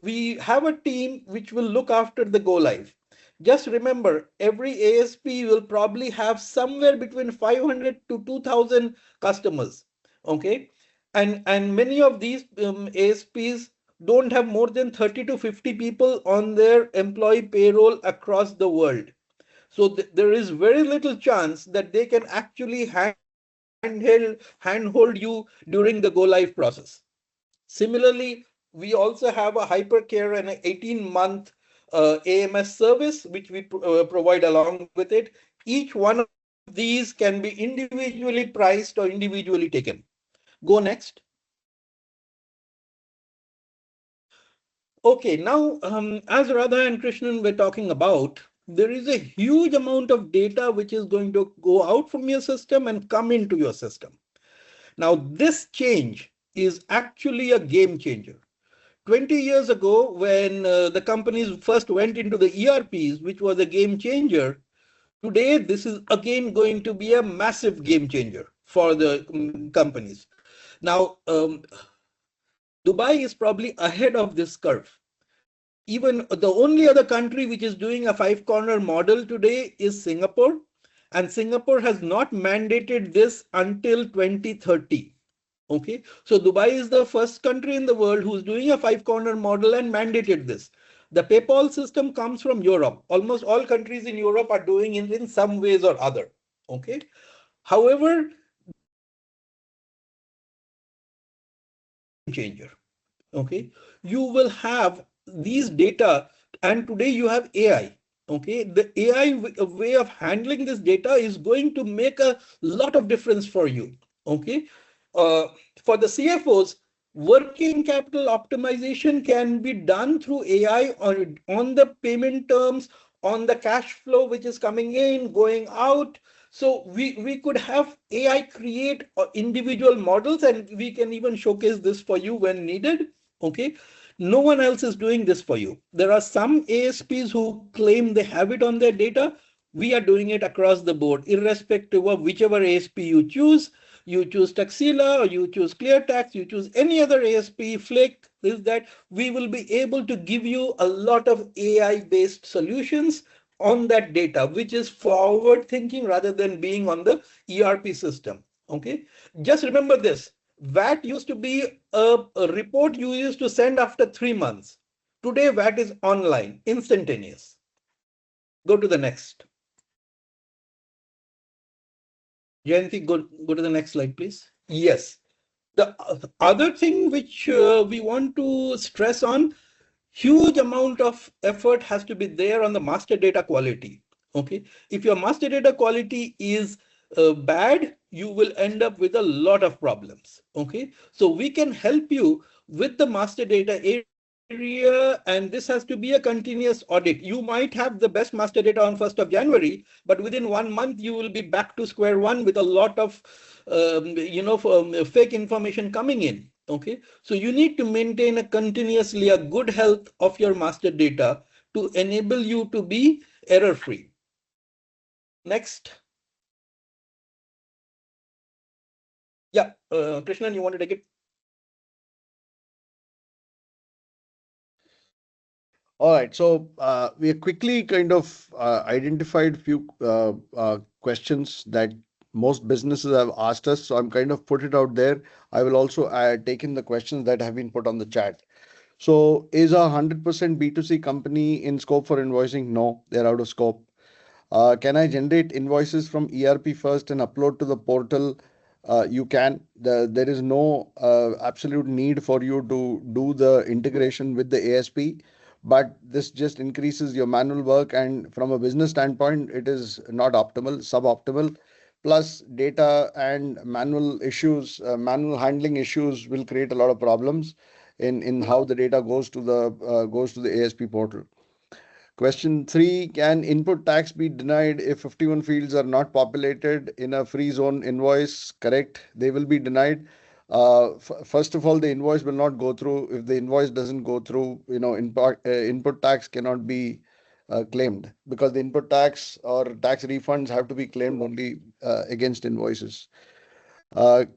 We have a team which will look after the go live. Just remember, every ASP will probably have somewhere between 500 to 2000 customers. Okay. And many of these ASPs don't have more than 30 to 50 people on their employee payroll across the world. So there is very little chance that they can actually handhold you during the go live process. Similarly, we also have a hypercare and an 18-month AMS service, which we provide along with it. Each one of these can be individually priced or individually taken. Go next. Okay, now, as Radha and Krishnan were talking about, there is a huge amount of data which is going to go out from your system and come into your system. Now, this change is actually a game changer. 20 years ago, when the companies first went into the ERPs, which was a game changer, today this is again going to be a massive game changer for the companies. Now, Dubai is probably ahead of this curve. Even the only other country which is doing a five-corner model today is Singapore, and Singapore has not mandated this until 2030. Okay, so Dubai is the first country in the world who's doing a five-corner model and mandated this. The PEPOL system comes from Europe. Almost all countries in Europe are doing it in some ways or other. Okay, however, changer. Okay, you will have these data, and today you have AI. Okay, the AI way of handling this data is going to make a lot of difference for you. Okay, for the CFOs, working capital optimization can be done through AI on the payment terms, on the cash flow which is coming in, going out. So we could have AI create individual models, and we can even showcase this for you when needed. Okay, no one else is doing this for you. There are some ASPs who claim they have it on their data. We are doing it across the board, irrespective of whichever ASP you choose. You choose Taxila, or you choose ClearTax, you choose any other ASP, Flick, this, that. We will be able to give you a lot of AI-based solutions on that data, which is forward thinking rather than being on the ERP system. Okay, just remember this. VAT used to be a report you used to send after 3 months. Today, VAT is online, instantaneous. Go to the next. Jayanti, go to the next slide, please. Yes. The other thing which we want to stress on, huge amount of effort has to be there on the master data quality. Okay, if your master data quality is bad, you will end up with a lot of problems. Okay, so we can help you with the master data area, and this has to be a continuous audit. You might have the best master data on 1st of January, but within 1 month you will be back to square one with a lot of fake information coming in. Okay, so you need to maintain a continuously a good health of your master data to enable you to be error free. Next. Yeah, Krishnan, you want to take it? All right, so we quickly kind of identified few questions that most businesses have asked us. So I'm kind of put it out there. I will also take in the questions that have been put on the chat. So is a 100% B2C company in scope for invoicing? No, they're out of scope. Can I generate invoices from ERP first and upload to the portal you can. There is no absolute need for you to do the integration with the ASP, but this just increases your manual work. And from a business standpoint, it is not optimal, suboptimal. Plus, data and manual issues, manual handling issues will create a lot of problems in how the data goes to the ASP portal. Question 3, can input tax be denied if 51 fields are not populated in a free zone invoice? Correct. They will be denied. First of all, the invoice will not go through. If the invoice doesn't go through, input tax cannot be claimed, because the input tax or tax refunds have to be claimed only against invoices. Can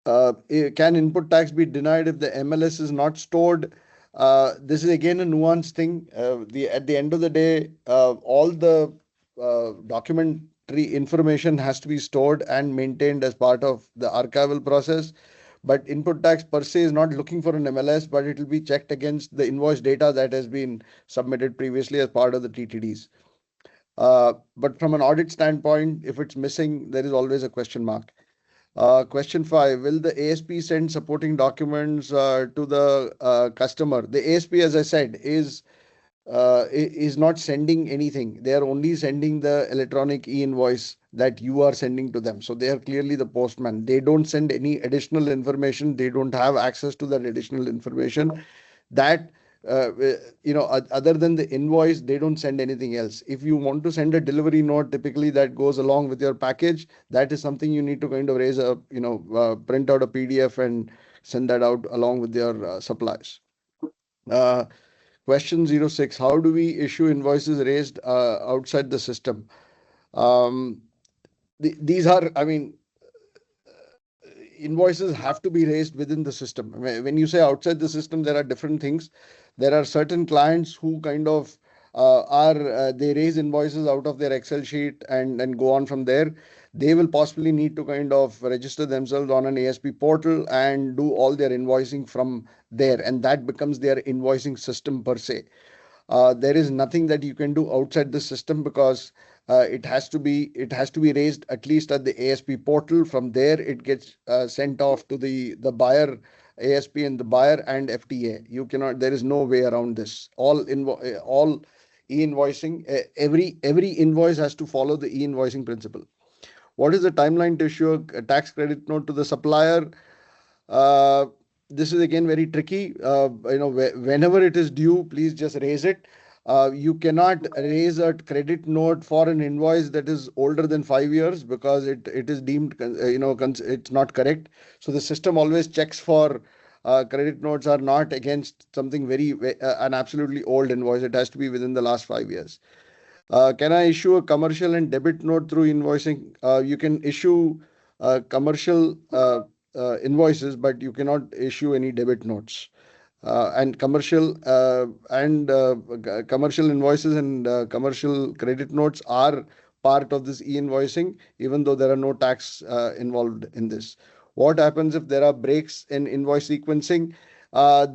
input tax be denied if the MLS is not stored? This is again a nuanced thing. At the end of the day, all the documentary information has to be stored and maintained as part of the archival process. But input tax per se is not looking for an MLS, but it will be checked against the invoice data that has been submitted previously as part of the TTDs. But from an audit standpoint, if it's missing, there is always a question mark. Question 5, will the ASP send supporting documents to the customer? The ASP, as I said, is not sending anything. They are only sending the electronic e-invoice that you are sending to them. So they are clearly the postman. They don't send any additional information. They don't have access to that additional information. That other than the invoice, they don't send anything else. If you want to send a delivery note, typically that goes along with your package. That is something you need to kind of print out a PDF and send that out along with your supplies. Question 06, how do we issue invoices raised outside the system? These are, invoices have to be raised within the system. When you say outside the system, there are different things. There are certain clients who kind of they raise invoices out of their Excel sheet and go on from there. They will possibly need to kind of register themselves on an ASP portal and do all their invoicing from there, and that becomes their invoicing system per se. There is nothing that you can do outside the system, because it has to be raised at least at the ASP portal. From there, it gets sent off to the buyer, ASP and the buyer and FTA. You cannot. There is no way around this. All e-invoicing, every invoice has to follow the e-invoicing principle. What is the timeline to issue a tax credit note to the supplier? This is again very tricky. Whenever it is due, please just raise it. You cannot raise a credit note for an invoice that is older than 5 years, because it is deemed, it's not correct. So the system always checks for credit notes are not against something an absolutely old invoice. It has to be within the last 5 years. Can I issue a commercial and debit note through invoicing? You can issue commercial invoices, but you cannot issue any debit notes. And commercial invoices and commercial credit notes are part of this e-invoicing, even though there are no tax involved in this. What happens if there are breaks in invoice sequencing?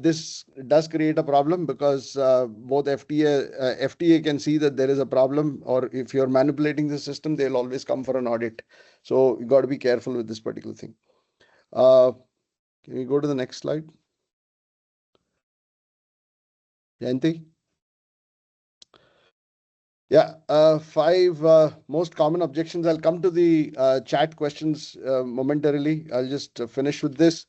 This does create a problem, because both FTA can see that there is a problem, or if you're manipulating the system, they'll always come for an audit. So you got to be careful with this particular thing. Can we go to the next slide? Jayanti? Yeah, 5 most common objections. I'll come to the chat questions momentarily. I'll just finish with this.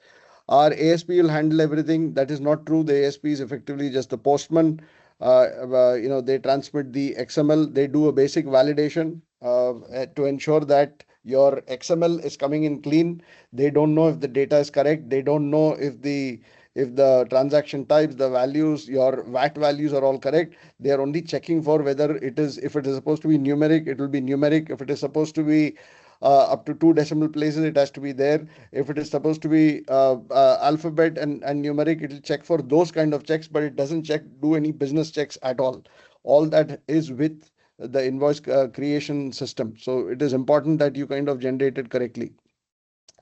Our ASP will handle everything. That is not true. The ASP is effectively just the postman. They transmit the XML. They do a basic validation to ensure that your XML is coming in clean. They don't know if the data is correct. They don't know if the transaction types, the values, your VAT values are all correct. They are only checking for whether if it is supposed to be numeric, it will be numeric. If it is supposed to be up to 2 decimal places, it has to be there. If it is supposed to be alphabet and numeric, it will check for those kind of checks, but it doesn't do any business checks at all. All that is with the invoice creation system. So it is important that you kind of generate it correctly.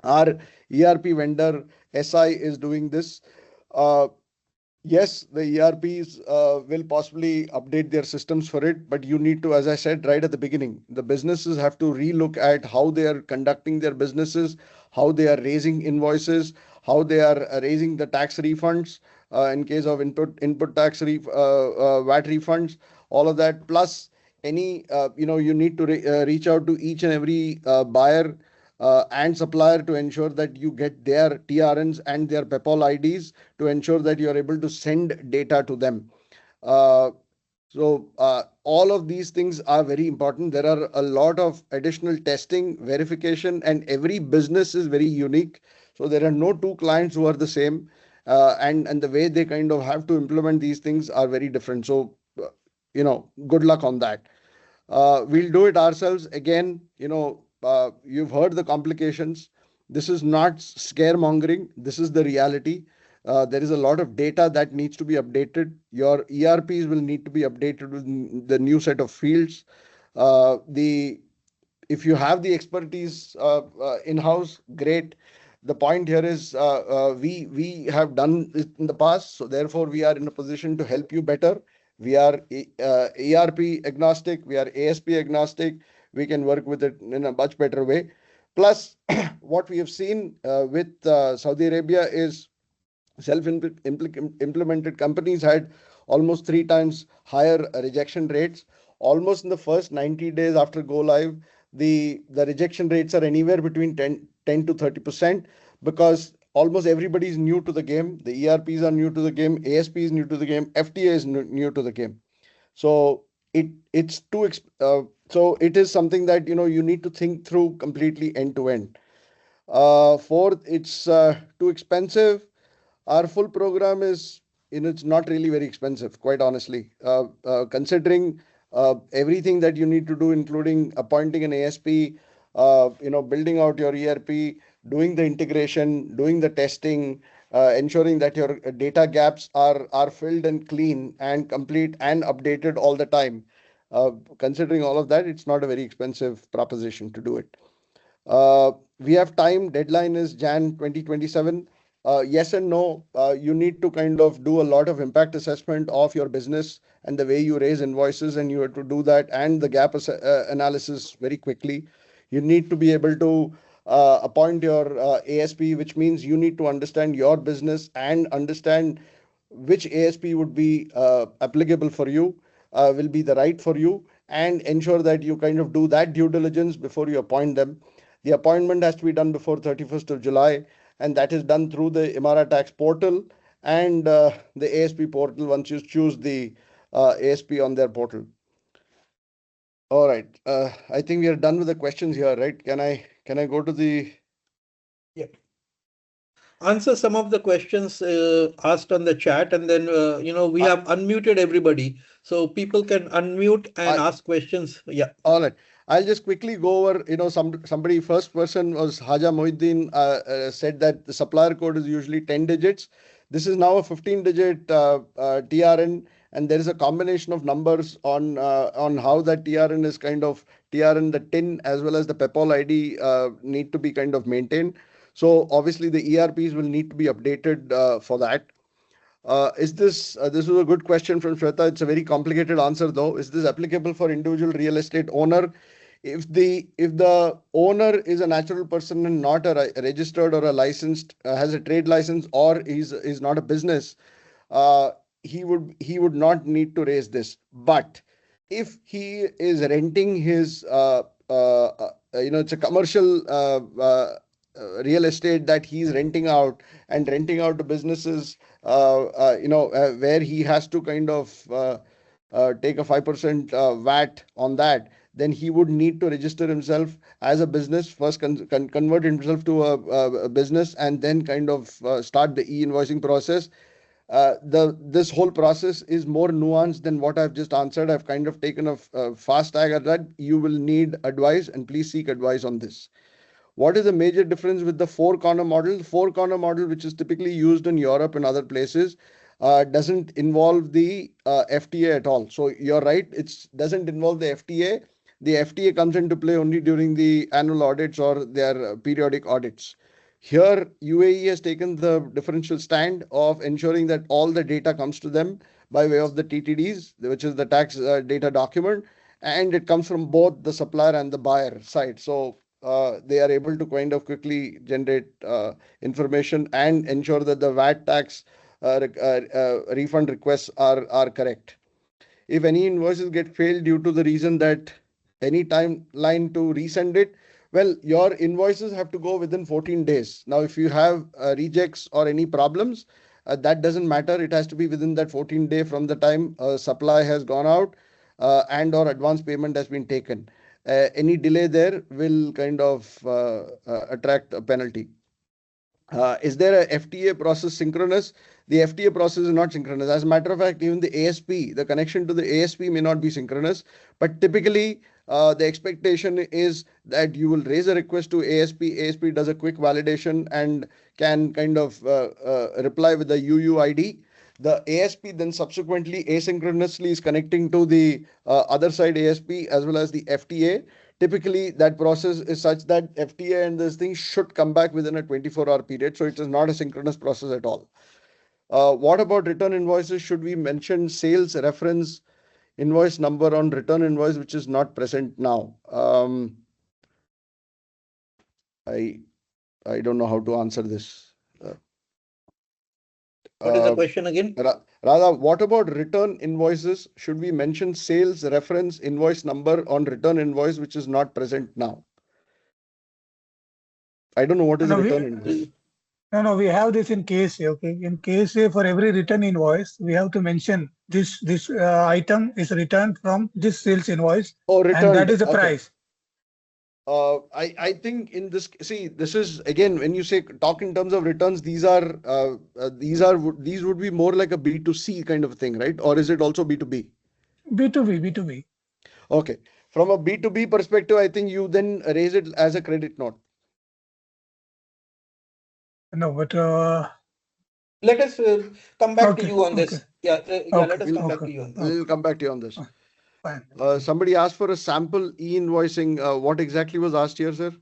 Our ERP vendor SI is doing this. Yes, the ERPs will possibly update their systems for it, but you need to, as I said right at the beginning, the businesses have to relook at how they are conducting their businesses, how they are raising invoices, how they are raising the tax refunds in case of input tax VAT refunds, all of that. Plus, you need to reach out to each and every buyer and supplier to ensure that you get their TRNs and their PEPOL IDs to ensure that you are able to send data to them. Uh, all of these things are very important. There are a lot of additional testing, verification, and every business is very unique. So there are no two clients who are the same, and the way they kind of have to implement these things are very different. So good luck on that. We'll do it ourselves again. You've heard the complications. This is not scaremongering. This is the reality. There is a lot of data that needs to be updated. Your ERPs will need to be updated with the new set of fields. The If you have the expertise in-house, great. The point here is we have done it in the past, so therefore we are in a position to help you better. We are ERP agnostic, we are ASP agnostic. We can work with it in a much better way. Plus, what we have seen with Saudi Arabia is self-implemented companies had almost 3 times higher rejection rates. Almost in the first 90 days after go live, the rejection rates are anywhere between 10 to 30%, because almost everybody is new to the game. The ERPs are new to the game, ASP is new to the game, FTA is new to the game. So it's so it is something that you need to think through completely end to end. Fourth, it's too expensive. Our full program is, it's not really very expensive, quite honestly. Considering everything that you need to do, including appointing an ASP, building out your ERP, doing the integration, doing the testing, ensuring that your data gaps are filled and clean and complete and updated all the time. Considering all of that, it's not a very expensive proposition to do it. We have time. Deadline is Jan 2027. Yes and no. You need to kind of do a lot of impact assessment of your business and the way you raise invoices, and you have to do that and the gap analysis very quickly. You need to be able to appoint your ASP, which means you need to understand your business and understand which ASP would be applicable for you, will be the right for you, and ensure that you kind of do that due diligence before you appoint them. The appointment has to be done before 31st of July, and that is done through the Imara Tax portal and the ASP portal once you choose the ASP on their portal. All right. I think we are done with the questions here, right? Can I go to the... Yep. Answer some of the questions asked on the chat, and then we have unmuted everybody, so people can unmute and ask questions. Yeah. All right. I'll just quickly go over, somebody, first person was Haja Mohiddin, said that the supplier code is usually 10 digits. This is now a 15-digit TRN, and there is a combination of numbers on how that TRN is kind of TRN, the TIN, as well as the PEPOL ID need to be kind of maintained. So obviously the ERPs will need to be updated for that. This was a good question from Shweta. It's a very complicated answer though. Is this applicable for individual real estate owner? If the owner is a natural person and not a registered or a licensed, has a trade license, or is not a business, he would not need to raise this. But if he is renting his, it's a commercial real estate that he's renting out to businesses, where he has to kind of take a 5% VAT on that, then he would need to register himself as a business, first convert himself to a business, and then kind of start the e-invoicing process. This whole process is more nuanced than what I've just answered. I've kind of taken a fast tag at that. You will need advice, and please seek advice on this. What is the major difference with the four-corner model? The four-corner model, which is typically used in Europe and other places, doesn't involve the FTA at all. So you're right, it doesn't involve the FTA. The FTA comes into play only during the annual audits or their periodic audits. Here, UAE has taken the differential stand of ensuring that all the data comes to them by way of the TTDs, which is the tax data document, and it comes from both the supplier and the buyer side. So they are able to kind of quickly generate information and ensure that the VAT tax refund requests are correct. If any invoices get failed due to the reason that any timeline to resend it, well, your invoices have to go within 14 days. Now, if you have rejects or any problems, that doesn't matter. It has to be within that 14-day from the time supply has gone out and or advance payment has been taken. Any delay there will kind of attract a penalty. Is there a FTA process synchronous? The FTA process is not synchronous. As a matter of fact, even the ASP, the connection to the ASP may not be synchronous, but typically the expectation is that you will raise a request to ASP. ASP does a quick validation and can kind of reply with the UUID. The ASP then subsequently asynchronously is connecting to the other side ASP as well as the FTA. Typically, that process is such that FTA and this thing should come back within a 24-hour period. So it is not a synchronous process at all. What about return invoices? Should we mention sales reference invoice number on return invoice, which is not present now? I don't know how to answer this. What is the question again? Radha, what about return invoices? Should we mention sales reference invoice number on return invoice, which is not present now? I don't know what is a return invoice. No, we have this in KSA. Okay, in KSA, for every return invoice, we have to mention this item is returned from this sales invoice. Oh, returned. And that is the price. I think in this, see, this is again, when you say talk in terms of returns, these would be more like a B2C kind of thing, right? Or is it also B2B? B2B. Okay. From a B2B perspective, I think you then raise it as a credit note. No, but let us come back to you on this. Okay. Let us come back to you on this. We'll come back to you on this. Fine. Somebody asked for a sample e-invoicing. What exactly was asked here, sir?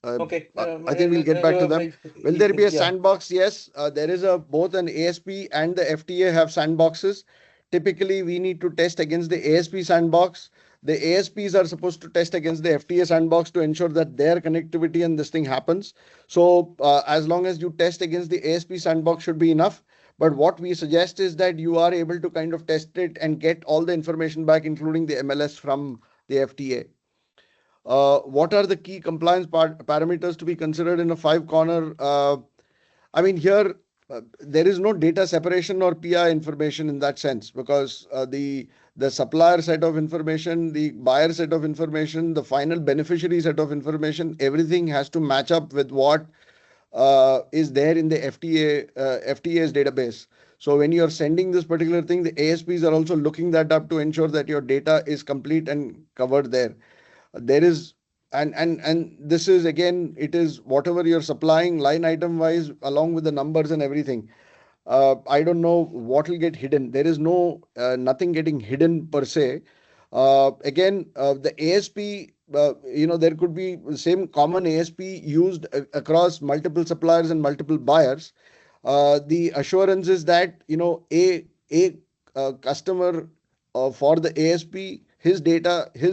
Okay. I think we'll get back to them. Will there be a sandbox? Yes, there is both an ASP and the FTA have sandboxes. Typically, we need to test against the ASP sandbox. The ASPs are supposed to test against the FTA sandbox to ensure that their connectivity and this thing happens. So as long as you test against the ASP sandbox should be enough. But what we suggest is that you are able to kind of test it and get all the information back, including the MLS from the FTA. What are the key compliance parameters to be considered in a 5-corner? I mean, here there is no data separation or PI information in that sense, because the supplier set of information, the buyer set of information, the final beneficiary set of information, everything has to match up with what is there in the FTA's database. So when you're sending this particular thing, the ASPs are also looking that up to ensure that your data is complete and covered there. There is, and this is again, it is whatever you're supplying line item wise, along with the numbers and everything. I don't know what will get hidden. There is no nothing getting hidden per se. Again, the ASP, there could be the same common ASP used across multiple suppliers and multiple buyers. The assurance is that, a customer for the ASP, his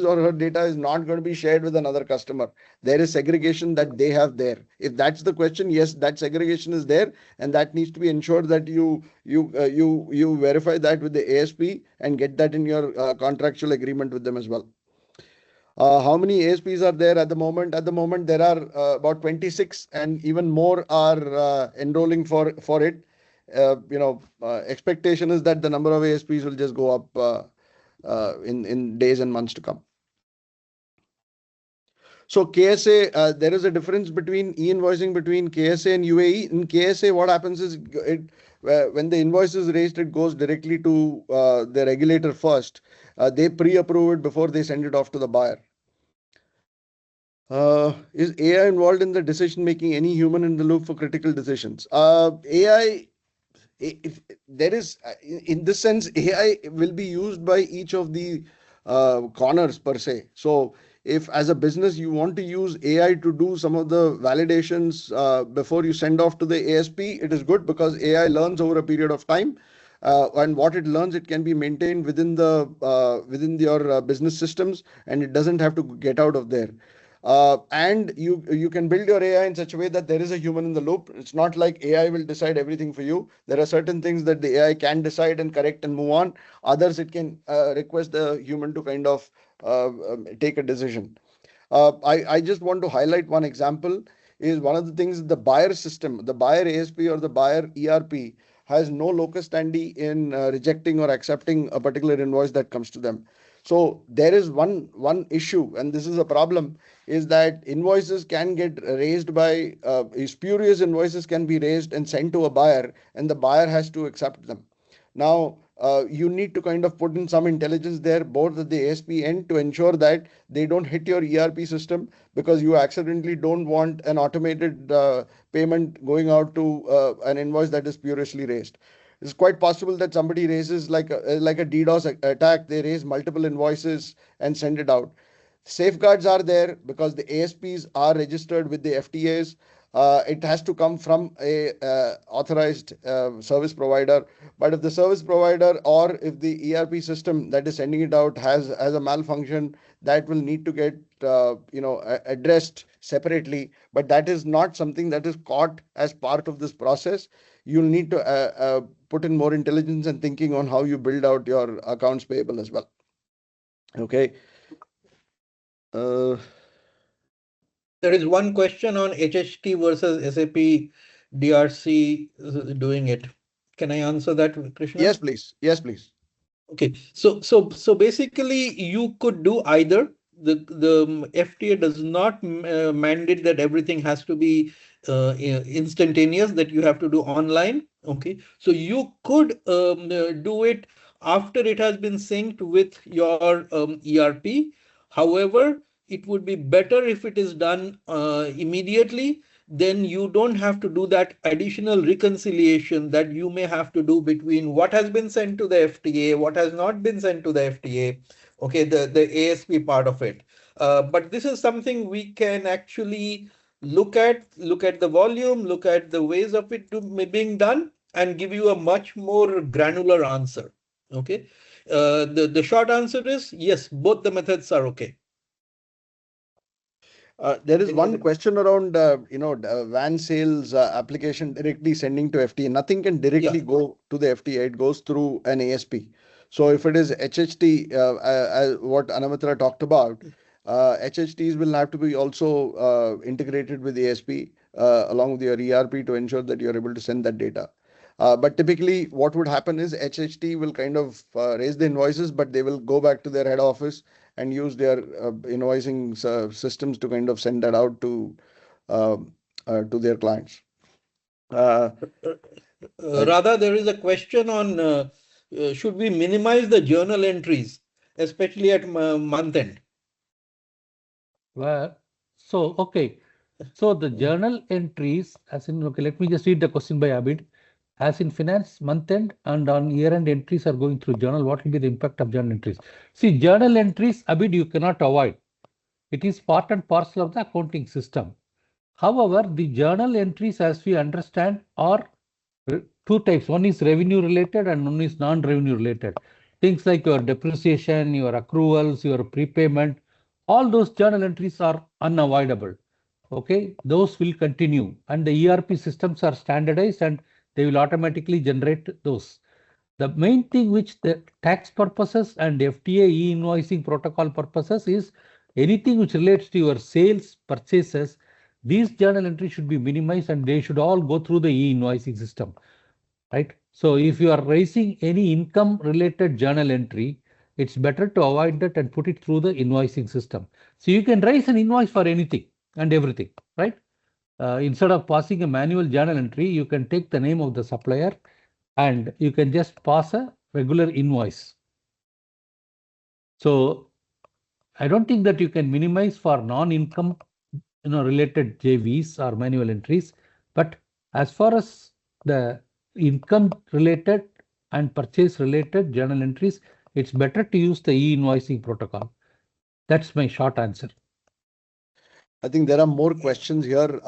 or her data is not going to be shared with another customer. There is segregation that they have there. If that's the question, yes, that segregation is there, and that needs to be ensured that you verify that with the ASP and get that in your contractual agreement with them as well. How many ASPs are there at the moment? At the moment, there are about 26, and even more are enrolling for it. Expectation is that the number of ASPs will just go up in days and months to come. So KSA, there is a difference between e-invoicing between KSA and UAE. In KSA, what happens is when the invoice is raised, it goes directly to the regulator first. They pre-approve it before they send it off to the buyer. Is AI involved in the decision making? Any human in the loop for critical decisions? AI, if there is, in this sense, AI will be used by each of the corners per se. So if as a business you want to use AI to do some of the validations before you send off to the ASP, it is good because AI learns over a period of time. And what it learns, it can be maintained within within your business systems, and it doesn't have to get out of there. And you can build your AI in such a way that there is a human in the loop. It's not like AI will decide everything for you. There are certain things that the AI can decide and correct and move on. Others, it can request the human to kind of take a decision. I just want to highlight one example. Is one of the things, the buyer system, the buyer ASP or the buyer ERP has no locus standi in rejecting or accepting a particular invoice that comes to them. So there is one issue, and this is a problem, is that invoices can get raised by spurious invoices can be raised and sent to a buyer, and the buyer has to accept them. Now, you need to kind of put in some intelligence there, both at the ASP end, to ensure that they don't hit your ERP system, because you accidentally don't want an automated payment going out to an invoice that is spuriously raised. It's quite possible that somebody raises like a DDoS attack. They raise multiple invoices and send it out. Safeguards are there because the ASPs are registered with the FTAs. It has to come from a authorized service provider. But if the service provider or if the ERP system that is sending it out has a malfunction, that will need to get addressed separately. But that is not something that is caught as part of this process. You'll need to put in more intelligence and thinking on how you build out your accounts payable as well. Okay. There is one question on HHT versus SAP DRC doing it. Can I answer that, Krishnan? Yes, please. Yes, please. Okay, so basically you could do either. The FTA does not mandate that everything has to be instantaneous, that you have to do online. Okay, so you could do it after it has been synced with your ERP. However, it would be better if it is done immediately. Then you don't have to do that additional reconciliation that you may have to do between what has been sent to the FTA, what has not been sent to the FTA, okay, the ASP part of it. But this is something we can actually look at the volume, look at the ways of it being done, and give you a much more granular answer. Okay, the short answer is yes, both the methods are okay. There is one question around, van sales application directly sending to FTA. Nothing can directly go to the FTA. It goes through an ASP. So if it is HHT, what Anamitra talked about, HHTs will have to be also integrated with ASP along with your ERP to ensure that you're able to send that data. But typically what would happen is HHT will kind of raise the invoices, but they will go back to their head office and use their invoicing systems to kind of send that out to their clients. Radha, there is a question on should we minimize the journal entries, especially at month end? Well, so okay. So the journal entries, as in, okay, let me just read the question by Abid. As in finance, month end and on year end entries are going through journal, what will be the impact of journal entries? See, journal entries, Abid, you cannot avoid. It is part and parcel of the accounting system. However, the journal entries, as we understand, are two types. One is revenue related and one is non-revenue related. Things like your depreciation, your accruals, your prepayment, all those journal entries are unavoidable. Okay, those will continue, and the ERP systems are standardized and they will automatically generate those. The main thing which the tax purposes and FTA e-invoicing protocol purposes is anything which relates to your sales, purchases, these journal entries should be minimized and they should all go through the e-invoicing system, right? So if you are raising any income related journal entry, it's better to avoid that and put it through the invoicing system. So you can raise an invoice for anything and everything, right? Instead of passing a manual journal entry, you can take the name of the supplier and you can just pass a regular invoice. So I don't think that you can minimize for non-income related JVs or manual entries, but as far as the income related and purchase related journal entries, it's better to use the e-invoicing protocol. That's my short answer. I think there are more questions here.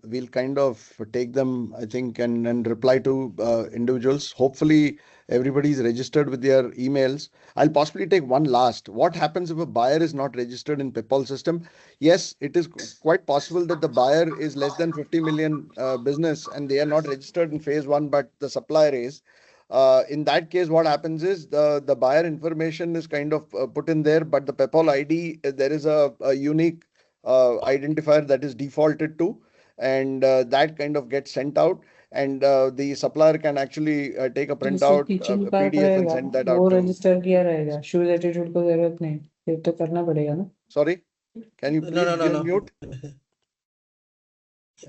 We'll kind of take them, I think, and reply to individuals. Hopefully, everybody's registered with their emails. I'll possibly take one last. What happens if a buyer is not registered in PEPOL system? Yes, it is quite possible that the buyer is less than 50 million business and they are not registered in phase one, but the supplier is. In that case, what happens is the buyer information is kind of put in there, but the PEPOL ID, there is a unique identifier that is defaulted to, and that kind of gets sent out, and the supplier can actually take a printout, a PDF and send that out वो to. Register किया रहेगा shoes attitude को जरूरत नहीं फिर तो करना पड़ेगा ना Sorry, can you please No. be on mute?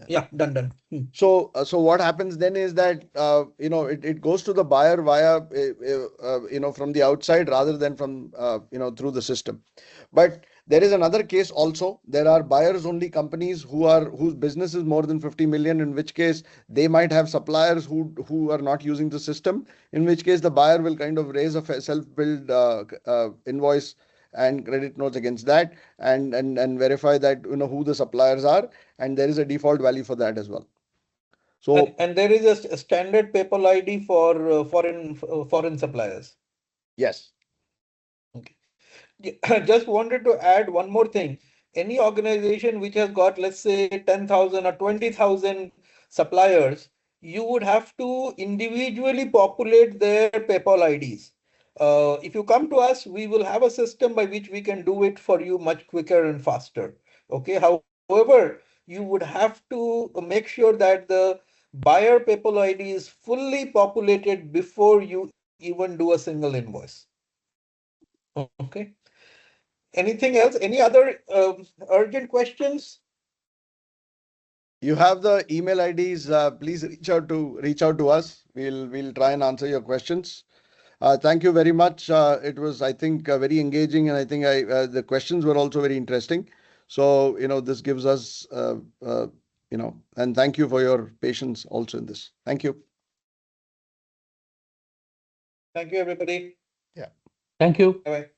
Yeah, done. So what happens then is that it goes to the buyer via from the outside rather than from through the system. But there is another case also. There are buyers only companies whose business is more than 50 million, in which case they might have suppliers who are not using the system, in which case the buyer will kind of raise a self-billed invoice and credit notes against that, and verify that who the suppliers are, and there is a default value for that as well. So and there is a standard PEPOL ID for foreign suppliers. yes. Okay. Just wanted to add one more thing. Any organization which has got, let's say, 10,000 or 20,000 suppliers, you would have to individually populate their PEPOL IDs. If you come to us, we will have a system by which we can do it for you much quicker and faster. Okay. However, you would have to make sure that the buyer PEPOL ID is fully populated before you even do a single invoice. Okay. Anything else? Any other urgent questions? You have the email IDs. Please reach out to us. We'll try and answer your questions. Thank you very much. It was, I think, very engaging, and I think the questions were also very interesting. So this gives us and thank you for your patience also in this. Thank you. Thank you, everybody. Yeah. Thank you. Bye-bye.